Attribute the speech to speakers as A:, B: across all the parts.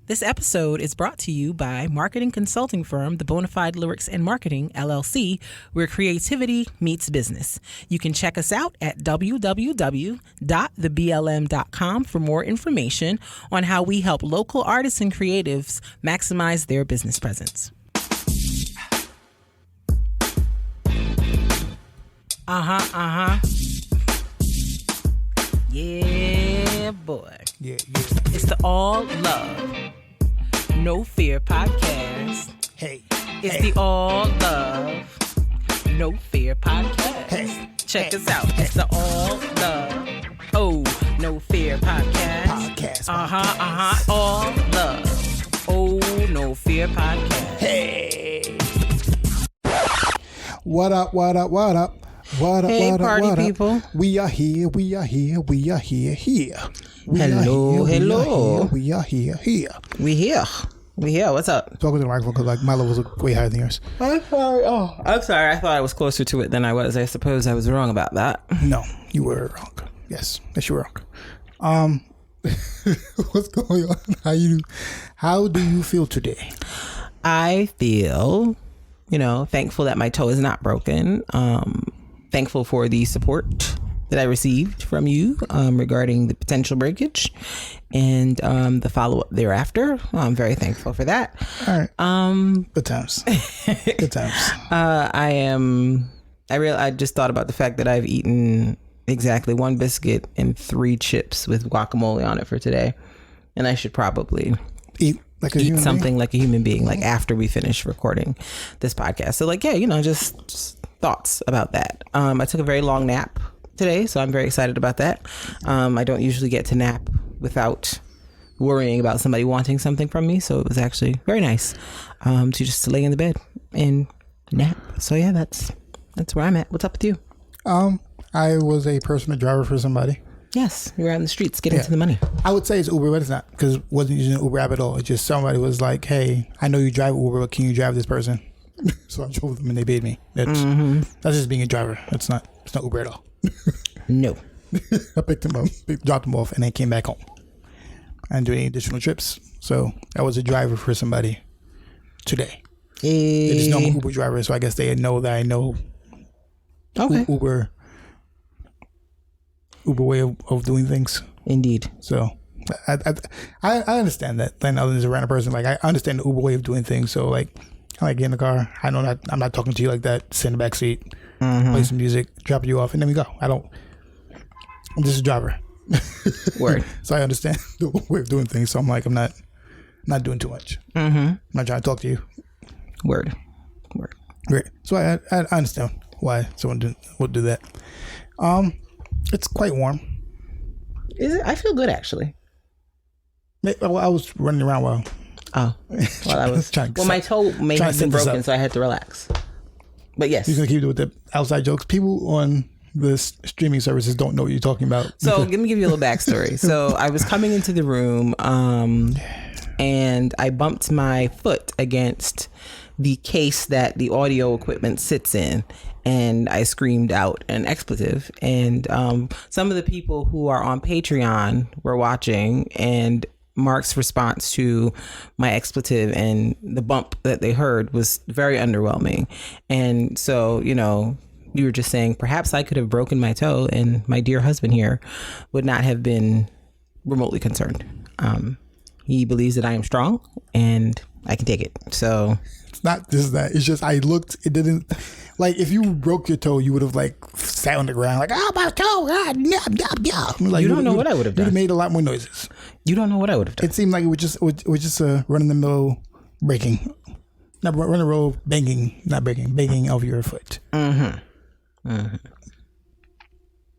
A: This episode is brought to you by marketing consulting firm The Bonafide Lyrics and Marketing, LLC, where creativity meets business. You can check us out at www.theblm.com for more information on how we help local artists and creatives maximize their business presence. Yeah, boy.
B: Yeah.
A: It's the All Love, No Fear podcast.
B: Hey.
A: It's the All Love, No Fear podcast.
B: Hey.
A: Check us out. It's the All Love, Oh, No Fear podcast. All Love, Oh, No Fear podcast.
B: Hey. What up?
A: Hey, party people.
B: We are here.
A: Hello.
B: We are here.
A: We here. What's up?
B: Talking to the microphone because like my levels are way higher than yours.
A: I'm sorry. I'm sorry. I thought I was closer to it than I was. I suppose I was wrong about that.
B: No, you were wrong. Yes, you were wrong. What's going on? How do you feel today?
A: I feel, thankful that my toe is not broken. Thankful for the support that I received from you regarding the potential breakage and the follow-up thereafter. I'm very thankful for that.
B: All right. Good times. Good times.
A: I just thought about the fact that I've eaten exactly one biscuit and 3 chips with guacamole on it for today. And I should probably
B: eat something
A: like a human being, like after we finish recording this podcast. So just thoughts about that. I took a very long nap today, so I'm very excited about that. I don't usually get to nap without worrying about somebody wanting something from me, so it was actually very nice to just lay in the bed and nap. So yeah, that's where I'm at. What's up with you?
B: I was a personal driver for somebody.
A: Yes, you're out in the streets getting to the money.
B: I would say it's Uber, but it's not, because it wasn't using Uber app at all. It's just somebody was like, hey, I know you drive Uber, but can you drive this person? So I drove them and they paid me. That's just being a driver. It's not Uber at all.
A: No.
B: I picked them up, dropped them off, and then came back home. I didn't do any additional trips. So I was a driver for somebody today. They just know I'm an Uber driver, so I guess they know that I know Uber way of doing things.
A: Indeed.
B: So I understand that. Then other than a random person, like I understand the Uber way of doing things. So like I get in the car. I know that I'm not talking to you like that. Sit in the back seat, play some music, drop you off, and then we go. I'm just a driver.
A: Word.
B: So I understand the way of doing things. So I'm like, I'm not doing too much. I'm not trying to talk to you.
A: Word.
B: Great. So I understand why someone would do that. It's quite warm.
A: Is it? I feel good actually.
B: Well, I was running around while
A: I was trying. Well, my toe may have been broken, so I had to relax. But yes,
B: you're gonna keep it with the outside jokes. People on the streaming services don't know what you're talking about.
A: So let me give you a little backstory. So I was coming into the room, and I bumped my foot against the case that the audio equipment sits in, and I screamed out an expletive. And some of the people who are on Patreon were watching, and Mark's response to my expletive and the bump that they heard was very underwhelming. And so, you were just saying, perhaps I could have broken my toe and my dear husband here would not have been remotely concerned. He believes that I am strong and I can take it. So
B: it's not just that. It's just it didn't, like, if you broke your toe, you would have like sat on the ground like, oh, my toe. Like,
A: you don't know what I would have done.
B: You'd have made a lot more noises.
A: You don't know what I would have done.
B: It seemed like it was just a run-in-the-mill breaking. Not run-in-the-mill banging, not breaking, banging of your foot.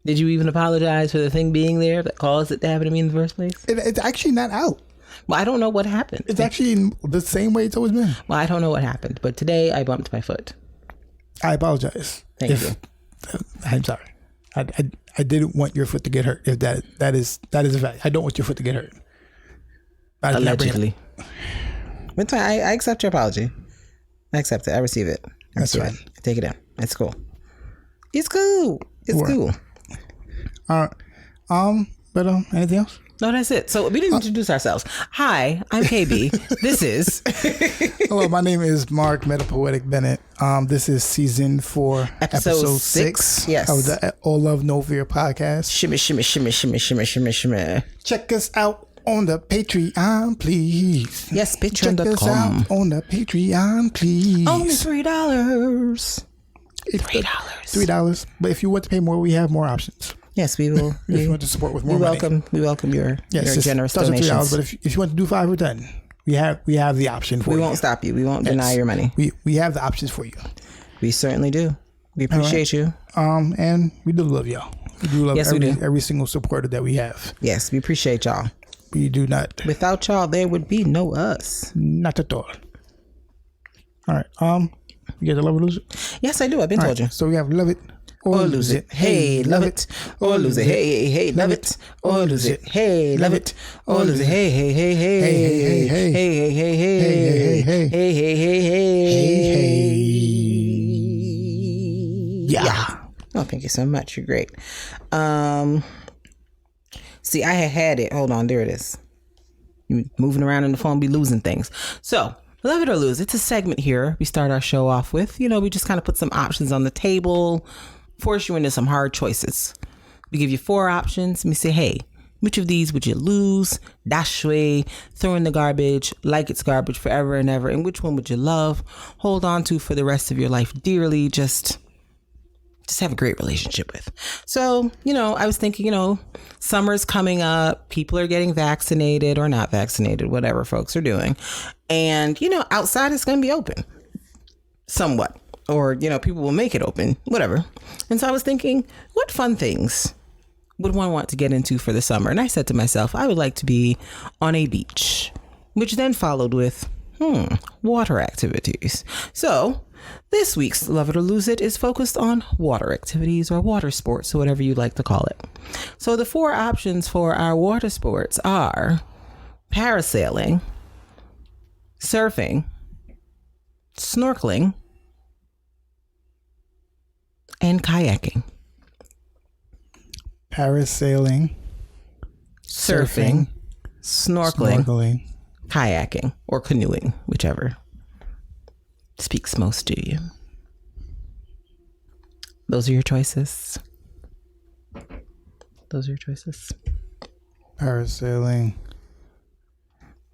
A: Did you even apologize for the thing being there that caused it to happen to me in the first place?
B: It's actually not out.
A: Well, I don't know what happened.
B: It's actually in the same way it's always been.
A: Well, I don't know what happened, but today I bumped my foot.
B: I apologize.
A: Thank you.
B: I'm sorry. I didn't want your foot to get hurt. If that is a fact. I don't want your foot to get hurt.
A: Allegedly. But I accept your apology. I accept it. I receive it.
B: That's right.
A: I take it in. It's cool. It's cool. It's cool.
B: But anything else?
A: No, that's it. So we didn't introduce ourselves. Hi, I'm KB. This is...
B: Hello, my name is Mark Metapoetic Bennett. This is season 4, episode 6
A: Yes.
B: of the All Love No Fear podcast.
A: Shimmy, shimmy, shimmy, shimmy, shimmy, shimmy, shimmy.
B: Check us out on the Patreon, please.
A: Yes,
B: Check us
A: patreon.com.
B: out on the Patreon, please.
A: Only $3.
B: It's
A: $3.
B: $3. But if you want to pay more, we have more options.
A: Yes, we will.
B: If you want to support with more money.
A: We welcome your generous
B: starts at
A: donations.
B: $3, but if you want to do 5 or 10, we have the option for you.
A: We won't stop you. We won't deny your money.
B: We have the options for you.
A: We certainly do. We appreciate you.
B: And we do love y'all. We do love
A: we do.
B: every single supporter that we have.
A: Yes, we appreciate y'all.
B: We do not.
A: Without y'all, there would be no us.
B: Not at all. All right. You get the Love It or Lose It?
A: Yes, I do. I've been told you.
B: So we have Love It
A: Or lose it. Hey, love it. Or lose it. Hey, hey, love it. Or lose it. Hey, love it. Or lose it. Hey, hey, hey, hey.
B: Hey, hey, hey, hey.
A: Hey, hey, hey, hey.
B: Hey, hey, hey, hey.
A: Hey, hey, hey,
B: Hey, hey.
A: hey. Yeah. Oh, thank you so much. You're great. See, I had it. Hold on. There it is. You moving around in the phone, be losing things. So, Love It or Lose. It's a segment here we start our show off with. You know, we just kind of put some options on the table, force you into some hard choices. We give you 4 options. And we say, hey, which of these would you lose, dash away, throw in the garbage, like it's garbage forever and ever, and which one would you love, hold on to for the rest of your life dearly, just have a great relationship with. So, you know, I was thinking, you know, summer's coming up, people are getting vaccinated or not vaccinated, whatever folks are doing. And, you know, outside is going to be open somewhat, or, you know, people will make it open, whatever. And so I was thinking, what fun things would one want to get into for the summer? And I said to myself, I would like to be on a beach, which then followed with, water activities. So this week's Love It or Lose It is focused on water activities or water sports, or whatever you like to call it. So the 4 options for our water sports are parasailing, surfing, snorkeling, and kayaking.
B: Parasailing,
A: Surfing, snorkeling, kayaking, or canoeing, whichever speaks most to you. Those are your choices.
B: Parasailing,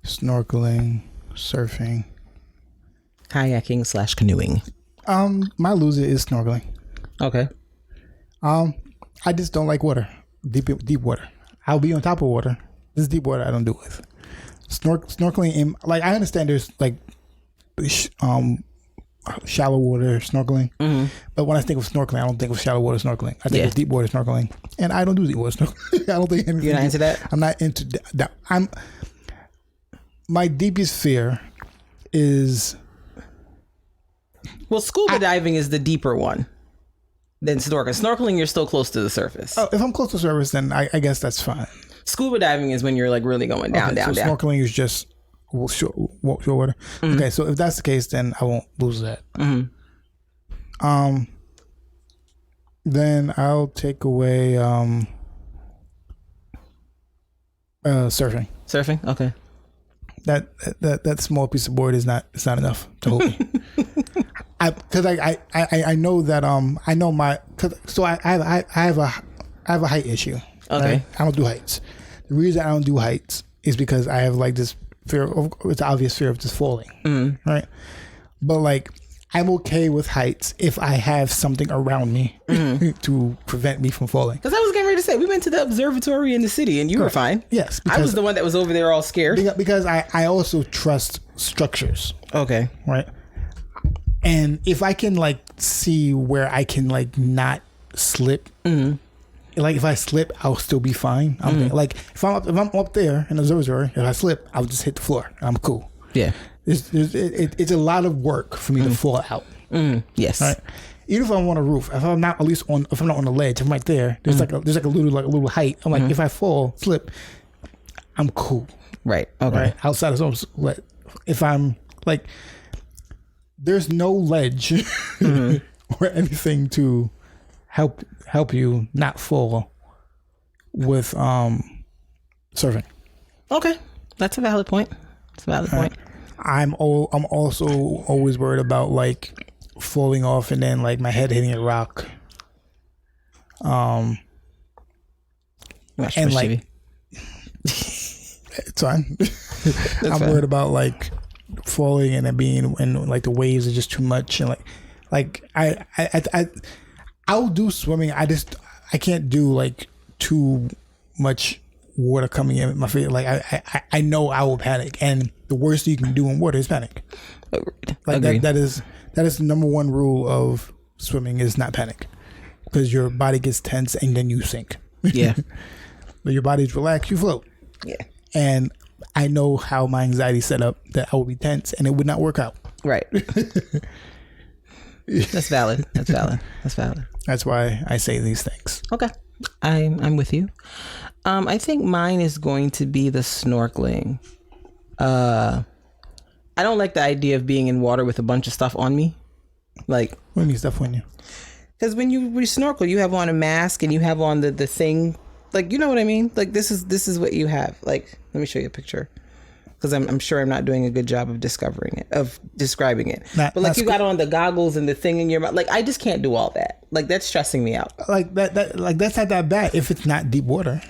B: snorkeling, surfing,
A: kayaking / canoeing.
B: My loser is snorkeling.
A: Okay.
B: I just don't like water. Deep water. I'll be on top of water. This deep water I don't do with. Snorkeling in, like, I understand there's like shallow water snorkeling, but when I think of snorkeling, I don't think of shallow water snorkeling. I think of deep water snorkeling, and I don't do deep water snorkeling. I don't think anything.
A: You're not into that?
B: I'm not into that. My deepest fear is,
A: Well, scuba diving is the deeper one than snorkeling. Snorkeling, you're still close to the surface.
B: oh, if I'm close to surface, then I guess that's fine.
A: Scuba diving is when you're like really going down.
B: Snorkeling is just short water. Okay, so if that's the case, then I won't lose that. Then I'll take away surfing.
A: Surfing? Okay.
B: That small piece of board is not enough to hold me. Because I know that I know my, so I have a height issue.
A: Okay.
B: Right? I don't do heights. The reason I don't do heights is because I have like this fear of, it's an obvious fear of just falling, right? But like, I'm okay with heights if I have something around me to prevent me from falling.
A: Because I was getting ready to say, we went to the observatory in the city and you were fine.
B: Yes.
A: I was the one that was over there all scared.
B: Because I also trust structures.
A: Okay.
B: Right. And if I can like see where I can like not slip, like if I slip, I'll still be fine. Like if I'm up there in the observatory, if I slip, I'll just hit the floor. I'm cool.
A: Yeah.
B: It's a lot of work for me to fall out.
A: Yes.
B: Right? Even if I'm on a roof, if I'm not if I'm not on the ledge, I'm right there. There's like a little height. I'm like, if I fall, slip, I'm cool.
A: Right. Okay.
B: Right. Outside of some, if I'm like, there's no ledge or anything to help you not fall with Surfing.
A: Okay, that's a valid point. It's a valid point.
B: I'm also always worried about like falling off and then like my head hitting a rock.
A: Watch
B: And
A: Twitch
B: like
A: TV.
B: it's fine. I'm
A: fine.
B: worried about like falling and then being and like the waves are just too much and like I'll do swimming. I can't do like too much water coming in my face. Like I know I will panic, and the worst you can do in water is panic. Like
A: Agreed.
B: that is the number one rule of swimming is not panic, because your body gets tense and then you sink.
A: Yeah.
B: But your body's relaxed, you float.
A: Yeah.
B: And I know how my anxiety set up that I would be tense and it would not work out.
A: Right. That's valid. That's valid. That's valid.
B: That's why I say these things.
A: Okay. I'm with you. I think mine is going to be the snorkeling. I don't like the idea of being in water with a bunch of stuff on me. Like,
B: What do you mean stuff on you?
A: because when you snorkel, you have on a mask and you have on the thing. Like, you know what I mean? Like, this is what you have. Like, let me show you a picture. Because I'm sure I'm not doing a good job of describing it. But like, you got on the goggles and the thing in your mouth. Like, I just can't do all that. Like, that's stressing me out.
B: Like that's not that bad if it's not deep water.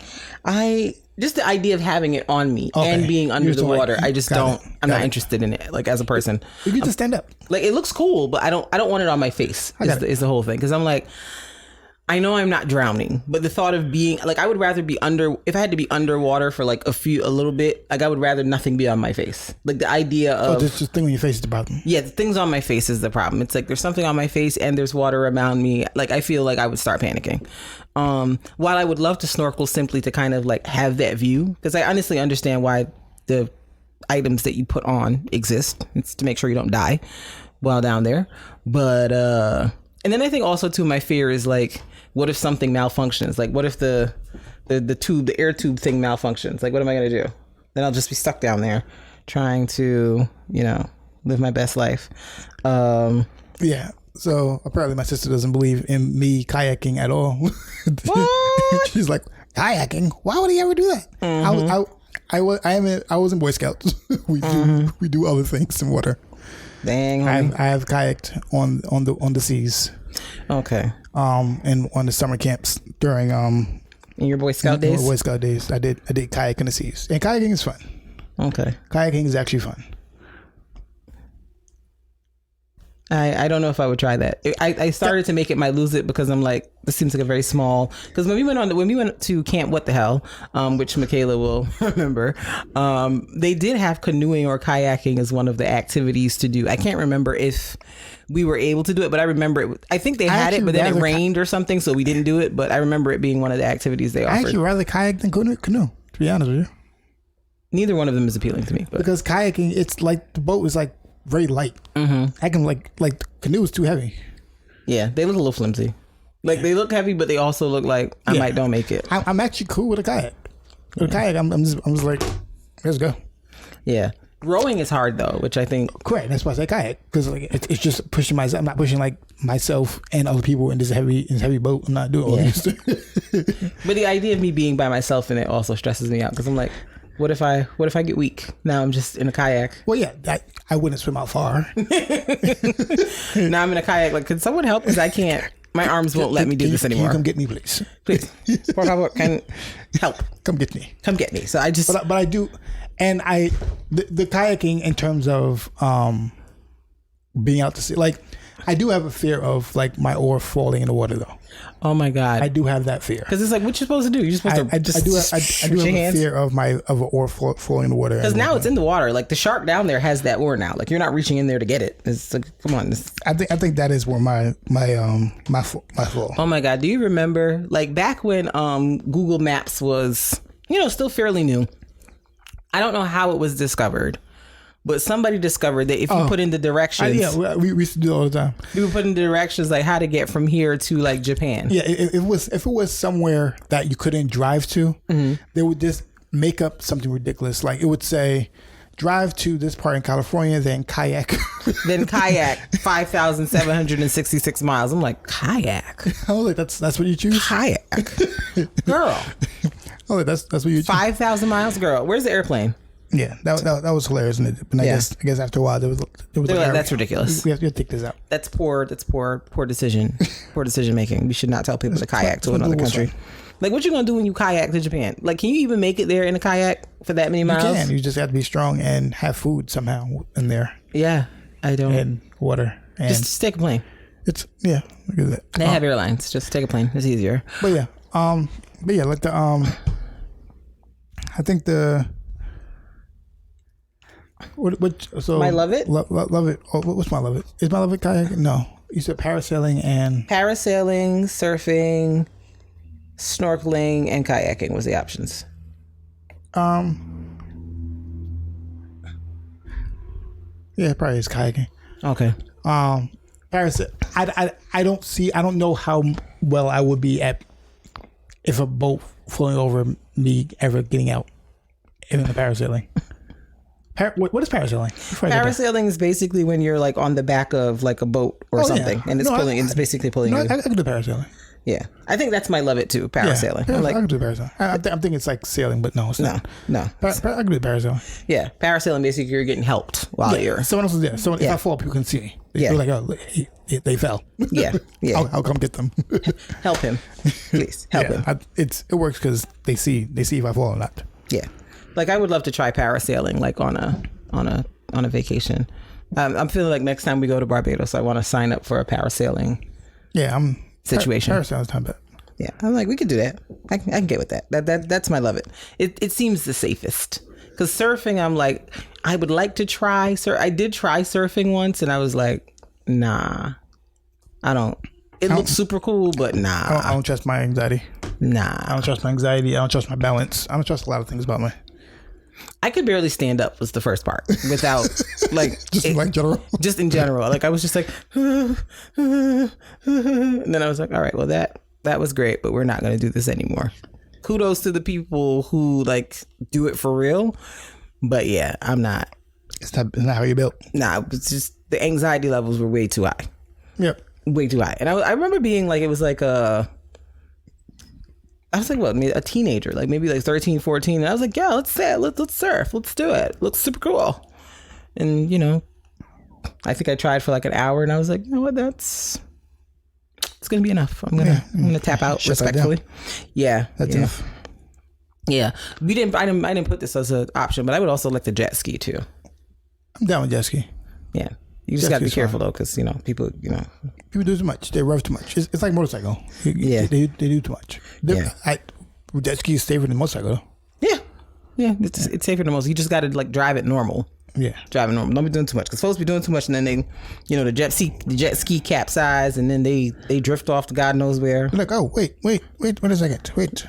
A: Just the idea of having it on me and being under
B: You're
A: the
B: just like,
A: water, I just
B: got
A: don't.
B: it,
A: I'm
B: got
A: not
B: it.
A: interested in it. Like, as a person,
B: You can just stand up.
A: like, it looks cool, but I don't want it on my face. Is the whole thing, because I'm like, I know I'm not drowning, but the thought of being like, I would rather be if I had to be underwater for like a little bit, like I would rather nothing be on my face. Like the idea of
B: Just thing on your face is the problem.
A: yeah, the things on my face is the problem. It's like there's something on my face and there's water around me. Like I feel like I would start panicking. While I would love to snorkel simply to kind of like have that view, because I honestly understand why the items that you put on exist. It's to make sure you don't die while down there. But and then I think also too, my fear is like, what if something malfunctions? Like what if the air tube thing malfunctions? Like what am I gonna do? Then I'll just be stuck down there trying to, live my best life.
B: Yeah. So apparently my sister doesn't believe in me kayaking at all.
A: What?
B: She's like, kayaking? Why would he ever do that?
A: Mm-hmm.
B: I was in Boy Scouts. we do other things in water.
A: Dang, homie.
B: I have kayaked on the seas.
A: Okay.
B: And on the summer camps during
A: In your Boy Scout days?
B: Boy Scout days, I did kayak in the seas, and kayaking is fun.
A: Okay.
B: Kayaking is actually fun.
A: I don't know if I would try that. I started to make it my lose it because I'm like, this seems like a very small, because when we went to Camp What the Hell, which Michaela will remember, they did have canoeing or kayaking as one of the activities to do. I can't remember if we were able to do it, but I remember I think they had it, but then it rained or something, so we didn't do it, but I remember it being one of the activities they offered.
B: I actually rather kayak than canoe, to be honest with you.
A: Neither one of them is appealing to me. But.
B: Because kayaking, it's like the boat is like very light. Mm-hmm. I can like the canoe is too heavy.
A: Yeah, they look a little flimsy. Like they look heavy, but they also look like I might don't make it.
B: I'm actually cool with a kayak. With a kayak, I'm just like, let's go.
A: Yeah, rowing is hard though, which I think.
B: Correct. That's why I say kayak, because like it's just pushing myself. I'm not pushing like myself and other people in this heavy boat. I'm not doing all this.
A: But the idea of me being by myself in it also stresses me out, because I'm like, what if I get weak? Now I'm just in a kayak.
B: Well, yeah, I wouldn't swim out far.
A: Now I'm in a kayak. Like, could someone help? Because I can't. My arms won't let me do this anymore.
B: Can you come get me, please?
A: Please, por favor, can help.
B: Come get me.
A: Come get me. So I just.
B: But I do, and the kayaking in terms of being out to sea, like I do have a fear of like my oar falling in the water though.
A: Oh my God.
B: I do have that fear.
A: Because it's like, what you supposed to do? You're supposed to
B: I do have a fear of an oar falling in the water.
A: Because now it's in the water. Like the shark down there has that oar now. Like you're not reaching in there to get it. It's like, come on.
B: I think that is where my flaw.
A: Oh my God. Do you remember like back when Google Maps was, still fairly new? I don't know how it was discovered, but somebody discovered that if you put in the directions,
B: we used to do it all the time.
A: We would put in the directions like how to get from here to like Japan.
B: Yeah, if it was somewhere that you couldn't drive to, they would just make up something ridiculous. Like it would say, drive to this part in California, then kayak.
A: Then kayak 5,766 miles. I'm like, kayak?
B: I was like, that's what you choose?
A: Kayak. Girl.
B: Oh, that's what you.
A: 5,000 miles, girl. Where's the airplane?
B: Yeah, that was hilarious, isn't it? But I guess after a while there was like,
A: that's ridiculous.
B: We have to take this out.
A: That's poor decision. Poor decision making. We should not tell people to kayak to another country. Like, what you gonna do when you kayak to Japan? Like, can you even make it there in a kayak for that many miles?
B: You can. You just have to be strong and have food somehow in there.
A: Yeah, I don't.
B: And water. And
A: just take a plane.
B: It's look at that.
A: They have airlines. Just take a plane. It's easier.
B: But yeah, like the I think the. What so
A: my love it?
B: Love it. Oh, what's my love it? Is my love it kayaking? No. You said parasailing, surfing, snorkeling, and kayaking was the options. Yeah, probably is kayaking.
A: Okay.
B: I don't know how well I would be at if a boat flowing over me ever getting out in the parasailing. What is parasailing?
A: Parasailing is basically when you're like on the back of like a boat or something, and it's pulling. It's basically pulling you.
B: I can do parasailing.
A: Yeah, I think that's my love it too. Parasailing.
B: Yeah,
A: I'm like,
B: I can do parasailing. I'm thinking it's like sailing, but no, it's not.
A: No.
B: I can do parasailing.
A: Yeah, parasailing basically you're getting helped while you're.
B: Someone else is there. So if I fall, people can see me. They're like, oh, they fell.
A: Yeah.
B: I'll come get them.
A: Help him, please. Help him.
B: It works because they see if I fall or not.
A: Yeah. Like, I would love to try parasailing, like on a vacation. I'm feeling like next time we go to Barbados, I want to sign up for a parasailing.
B: Yeah,
A: situation.
B: Parasailing's not bad.
A: Yeah, I'm like, we could do that. I can get with that. That's my love it. It seems the safest. Because surfing, I'm like, I would like to try. I did try surfing once, and I was like, nah, I don't. It looks super cool, but nah.
B: I don't trust my anxiety.
A: Nah.
B: I don't trust my anxiety. I don't trust my balance. I don't trust a lot of things about me.
A: I could barely stand up was the first part without like just in general. Like, I was just like, and then I was like, all right, well that was great, but we're not going to do this anymore. Kudos to the people who like do it for real. But yeah, I'm not.
B: It's not how you're built.
A: Nah, it's just the anxiety levels were way too high.
B: Yep.
A: Way too high. And I remember being like, it was like I was like, what, a teenager, like maybe like 13, 14. And I was like, yeah, let's surf. Let's do it. Looks super cool. And, I think I tried for like an hour and I was like, you know what, it's going to be enough. I'm going to tap out respectfully. Yeah.
B: That's enough.
A: Yeah. I didn't put this as an option, but I would also like the jet ski too.
B: I'm down with jet ski.
A: Yeah. You just got to be careful though, because people
B: do too much. They rev too much. It's like motorcycle.
A: Yeah,
B: they do too much. Jet ski is safer than motorcycle.
A: Yeah, it's safer than most. You just got to like drive it normal.
B: Yeah,
A: drive it normal. Don't be doing too much, because folks be doing too much, and then they, the jet ski capsize, and then they drift off to God knows where.
B: They're like, oh wait a second,
A: wait,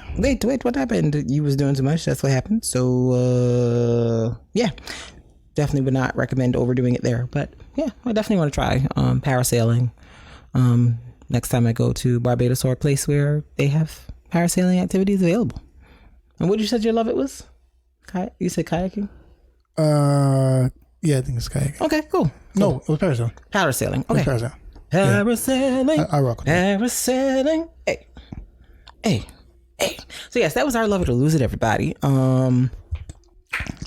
A: what happened? You was doing too much. That's what happened. So yeah. Definitely would not recommend overdoing it there, but yeah, I definitely want to try parasailing next time I go to Barbados or a place where they have parasailing activities available. And what you said your love it was? You said kayaking?
B: Yeah, I think it's kayaking.
A: Okay, cool.
B: No, it was parasailing.
A: Parasailing. Okay.
B: Parasailing.
A: Yeah. I rock with that. Parasailing. Hey. So yes, that was our love it or lose it, everybody.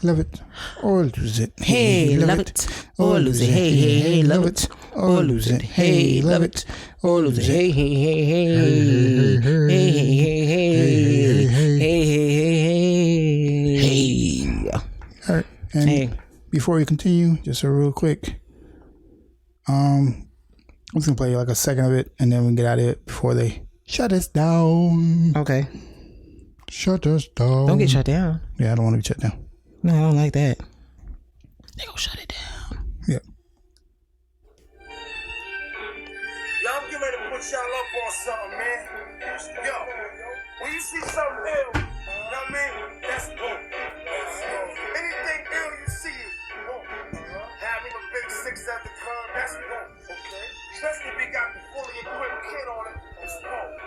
B: Love it or lose it.
A: Hey, love it or lose it. Hey, love it or lose it. Hey, love it or lose it. Hey, hey.
B: All right. And before we continue, just a real quick, I'm just gonna play like a second of it, and then we can get out of it before they shut us down.
A: Okay.
B: Shut us down.
A: Don't get shut down.
B: Yeah, I don't want to be shut down.
A: No, I don't like that. They gonna shut it down.
B: Yeah.
C: Yo, I'm getting ready to put y'all up on something, man. Yo, when you see something ill, you know what I mean? That's boom. Anything ill you see is boom. Having a big 6 at the club, that's boom. Okay. Especially if you got the fully equipped kid on it, it's boom.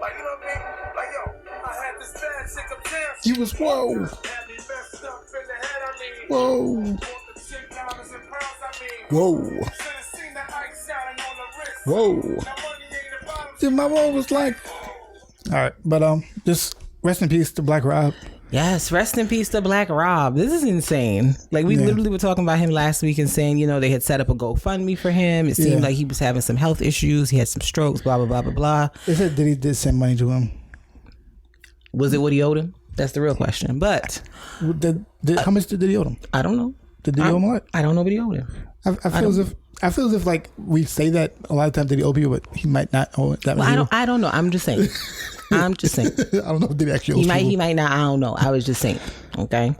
C: Like, you know what I mean? Like, yo, I had this bad chick uptown.
B: You was whoa. Whoa. Whoa. Dude, my mom was like, all right, but just Rest in peace to Black Rob.
A: Yes, rest in peace to Black Rob. This is insane. Like, we literally were talking about him last week and saying, they had set up a GoFundMe for him. It seemed like he was having some health issues. He had some strokes, blah, blah, blah, blah, blah.
B: They said that he did send money to him.
A: Was it what he owed him? That's the real question. But
B: how much did he owe him?
A: I don't know.
B: Did he owe him a lot?
A: I don't know what he owed him.
B: I feel as if like we say that a lot of times that he owe people, but he might not owe it that much.
A: I don't know. I'm just saying. I don't know if they actually owe
B: people.
A: He might not. I don't know. I was just saying. Okay.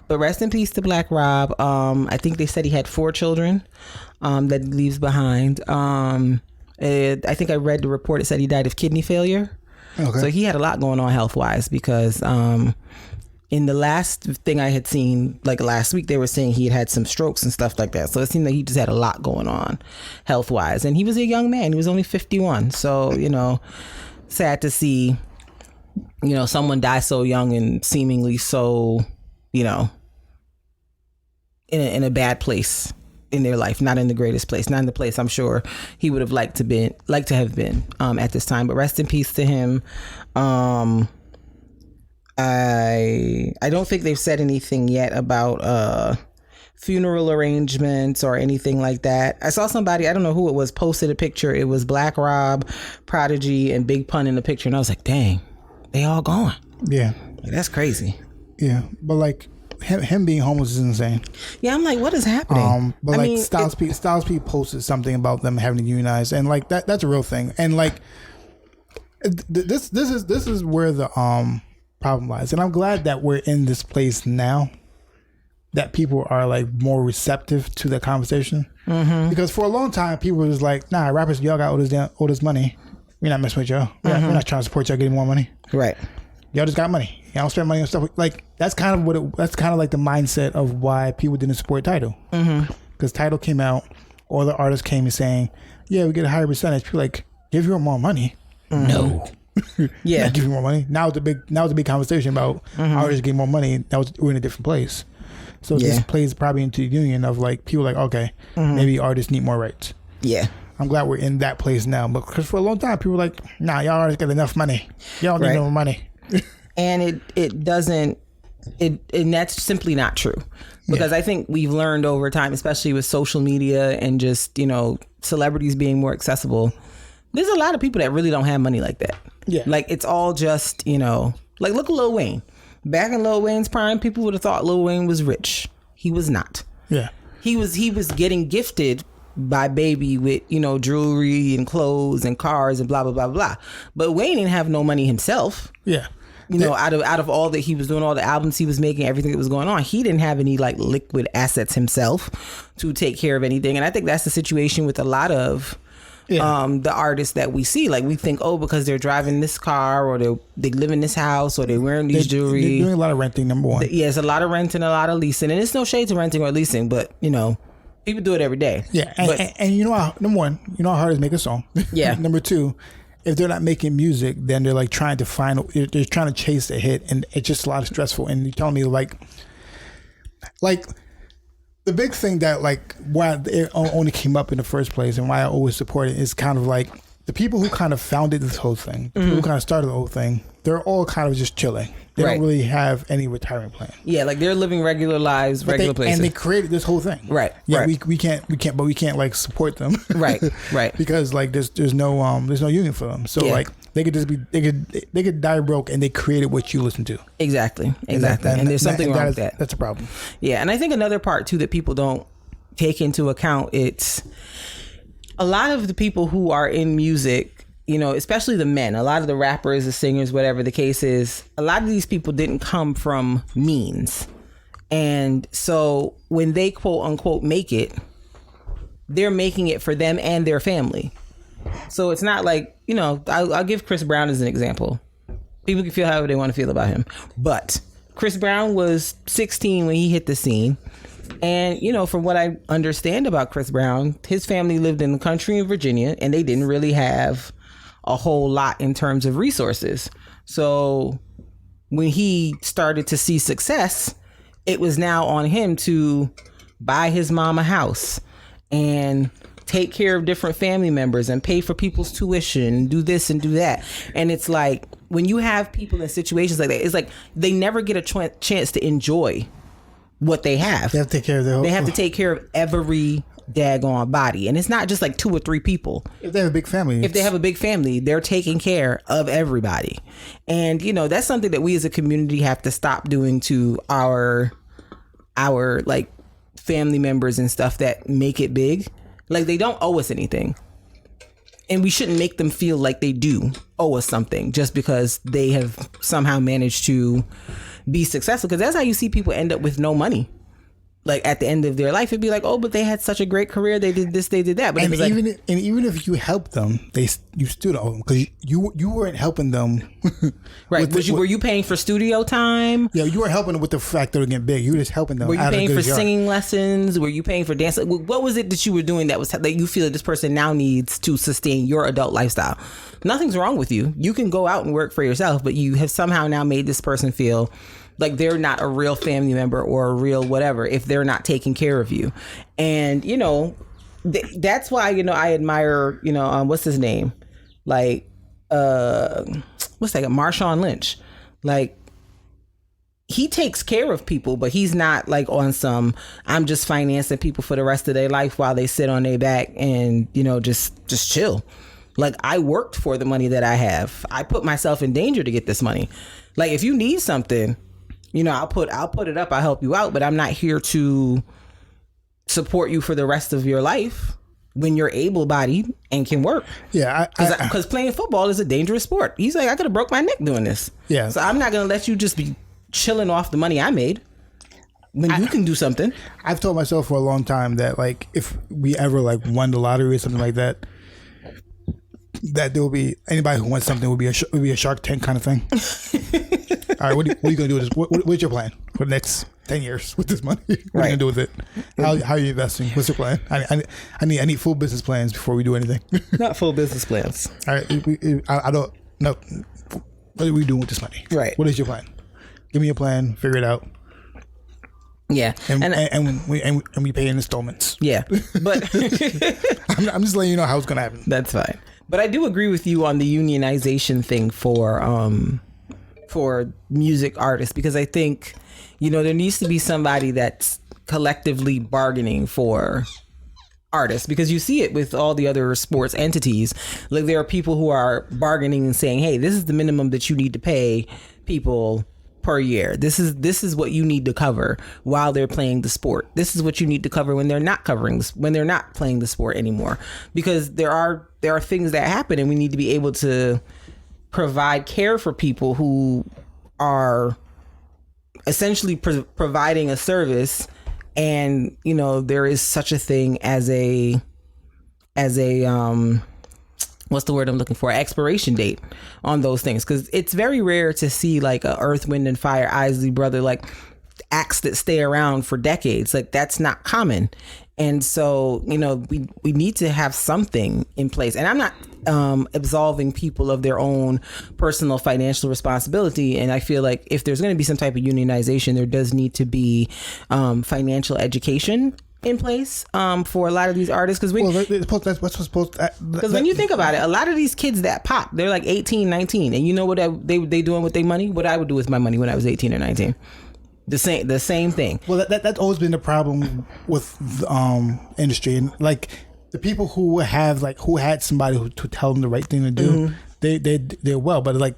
A: But rest in peace to Black Rob. I think they said he had 4 children that he leaves behind. I think I read the report. It said he died of kidney failure. Okay. So he had a lot going on health wise because in the last thing I had seen, like last week, they were saying he had some strokes and stuff like that. So it seemed like he just had a lot going on health wise. And he was a young man. He was only 51. So, sad to see, someone die so young and seemingly so, in a bad place in their life, not in the greatest place, not in the place I'm sure he would have liked to have been at this time. But rest in peace to him. I don't think they've said anything yet about funeral arrangements or anything like that. I saw somebody, I don't know who it was, posted a picture. It was Black Rob, Prodigy, and Big Pun in the picture, and I was like, dang, they all gone.
B: Yeah,
A: like, that's crazy.
B: Yeah, but like him being homeless is insane.
A: Yeah, I'm like, what is happening?
B: But Styles P posted something about them having to unionize, and like that's a real thing. And like this is where the problem lies. And I'm glad that we're in this place now, that people are like more receptive to the conversation. Mm-hmm. Because for a long time, people were just like, nah, rappers, y'all got all this money. We're not messing with y'all. We're not trying to support y'all getting more money.
A: Right.
B: Y'all just got money. Y'all don't spend money on stuff. Like, that's kind of that's kind of like the mindset of why people didn't support Tidal. Because Tidal came out, all the artists came and saying, yeah, we get a higher percentage. People like, give you more money. No. Yeah. Give you more money. Now it's a big conversation about artists getting more money. We're in a different place. So this plays probably into the union of like people like, okay, maybe artists need more rights.
A: Yeah.
B: I'm glad we're in that place now. But because for a long time, people were like, nah, y'all already got enough money. Y'all need no more money.
A: And it doesn't, and that's simply not true. Because I think we've learned over time, especially with social media and just, celebrities being more accessible, there's a lot of people that really don't have money like that. Yeah. Like, it's all just, like, look at Lil Wayne. Back in Lil Wayne's prime, people would have thought Lil Wayne was rich. He was not. Yeah. He was getting gifted by Baby with, jewelry and clothes and cars and blah, blah, blah, blah. But Wayne didn't have no money himself. Yeah. Out of all that he was doing, all the albums he was making, everything that was going on, he didn't have any like liquid assets himself to take care of anything. And I think that's the situation with a lot of the artists that we see. Like, we think, because they're driving this car or they live in this house or they're wearing these jewelry.
B: They're doing a lot of renting, number one.
A: Yeah, it's a lot of renting, a lot of leasing. And it's no shade to renting or leasing, but, people do it every day.
B: Yeah, and number one, how hard it is to make a song. Yeah. Number two, if they're not making music, then they're like trying to trying to chase a hit, and it's just a lot of stressful. And you tell me like the big thing that like why it only came up in the first place and why I always support it is kind of like the people who kind of founded this whole thing, the people who kind of started the whole thing, they're all kind of just chilling. They don't really have any retirement plan.
A: Yeah, like they're living regular lives, regular places.
B: And they created this whole thing. Right. Yeah, right. We can't like support them. Right. Right. Because like there's no union for them. So like they could die broke, and they created what you listen to. Exactly. And
A: there's something wrong with that.
B: That's a problem.
A: Yeah, and I think another part too that people don't take into account, it's a lot of the people who are in music, especially the men, a lot of the rappers, the singers, whatever the case is, a lot of these people didn't come from means. And so when they quote unquote make it, they're making it for them and their family. So it's not like, I'll give Chris Brown as an example. People can feel however they want to feel about him. But Chris Brown was 16 when he hit the scene. And, from what I understand about Chris Brown, his family lived in the country in Virginia, and they didn't really have a whole lot in terms of resources. So when he started to see success, it was now on him to buy his mom a house and take care of different family members and pay for people's tuition and do this and do that. And it's like, when you have people in situations like that, it's like they never get a chance to enjoy what they have.
B: They have to take care of their.
A: They have to take care of every daggone body, and it's not just like 2 or 3 people.
B: If they have a big family,
A: they're taking care of everybody. And that's something that we as a community have to stop doing to our like family members and stuff that make it big. Like, they don't owe us anything, and we shouldn't make them feel like they do owe us something just because they have somehow managed to be successful, because that's how you see people end up with no money. Like, at the end of their life, it'd be like, oh, but they had such a great career. They did this, they did that. But
B: even if you help them, you still don't owe them, because you weren't helping them.
A: Right? Were you paying for studio time?
B: Yeah, you weren't helping them with the fact that they're getting big. You were just helping them.
A: Were you paying for singing lessons? Were you paying for dance? What was it that you were doing that you feel that this person now needs to sustain your adult lifestyle? Nothing's wrong with you. You can go out and work for yourself, but you have somehow now made this person feel like they're not a real family member or a real whatever if they're not taking care of you. And, that's why, I admire, what's his name? Like, what's that? Marshawn Lynch. Like, he takes care of people, but he's not like on some, I'm just financing people for the rest of their life while they sit on their back and, just chill. Like, I worked for the money that I have. I put myself in danger to get this money. Like, if you need something, I'll put it up. I'll help you out, but I'm not here to support you for the rest of your life when you're able-bodied and can work.
B: Yeah,
A: because playing football is a dangerous sport. He's like, I could have broke my neck doing this.
B: Yeah,
A: so I'm not gonna let you just be chilling off the money I made when you can do something.
B: I've told myself for a long time that, like, if we ever like won the lottery or something like that, that there will be anybody who wants something would be a Shark Tank kind of thing. All right, what are you going to do with this? What's your plan for the next 10 years with this money? What are you going to do with it? How are you investing? What's your plan? I need full business plans before we do anything.
A: Not full business plans.
B: All right, I don't know. What are we doing with this money?
A: Right.
B: What is your plan? Give me a plan. Figure it out.
A: Yeah,
B: and we pay in installments.
A: Yeah, but
B: I'm just letting you know how it's going to happen.
A: That's fine. But I do agree with you on the unionization thing for music artists, because I think, there needs to be somebody that's collectively bargaining for artists, because you see it with all the other sports entities. Like, there are people who are bargaining and saying, hey, this is the minimum that you need to pay people per year. This is what you need to cover while they're playing the sport. This is what you need to cover when they're not playing the sport anymore, because there are things that happen, and we need to be able to provide care for people who are essentially providing a service. And there is such a thing as a what's the word I'm looking for? Expiration date on those things, because it's very rare to see like a Earth, Wind and Fire Isley Brother, like acts that stay around for decades. Like, that's not common. And so, we need to have something in place. And I'm not absolving people of their own personal financial responsibility. And I feel like if there's going to be some type of unionization, there does need to be financial education in place for a lot of these artists. Because when you think about it, a lot of these kids that pop, they're like 18, 19. And you know what they doing with their money? What I would do with my money when I was 18 or 19. The same thing.
B: Well, that's always been the problem with the industry, and like the people who had somebody to tell them the right thing to do, they're well, but like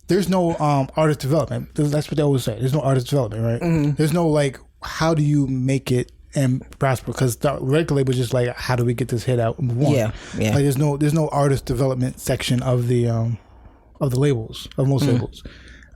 B: there's no artist development. That's what they always say. There's no artist development, right? Mm-hmm. There's no like, how do you make it and prosper? Because the record label is just like, how do we get this hit out and move on? Yeah. Like, there's no artist development section of the labels, of most labels.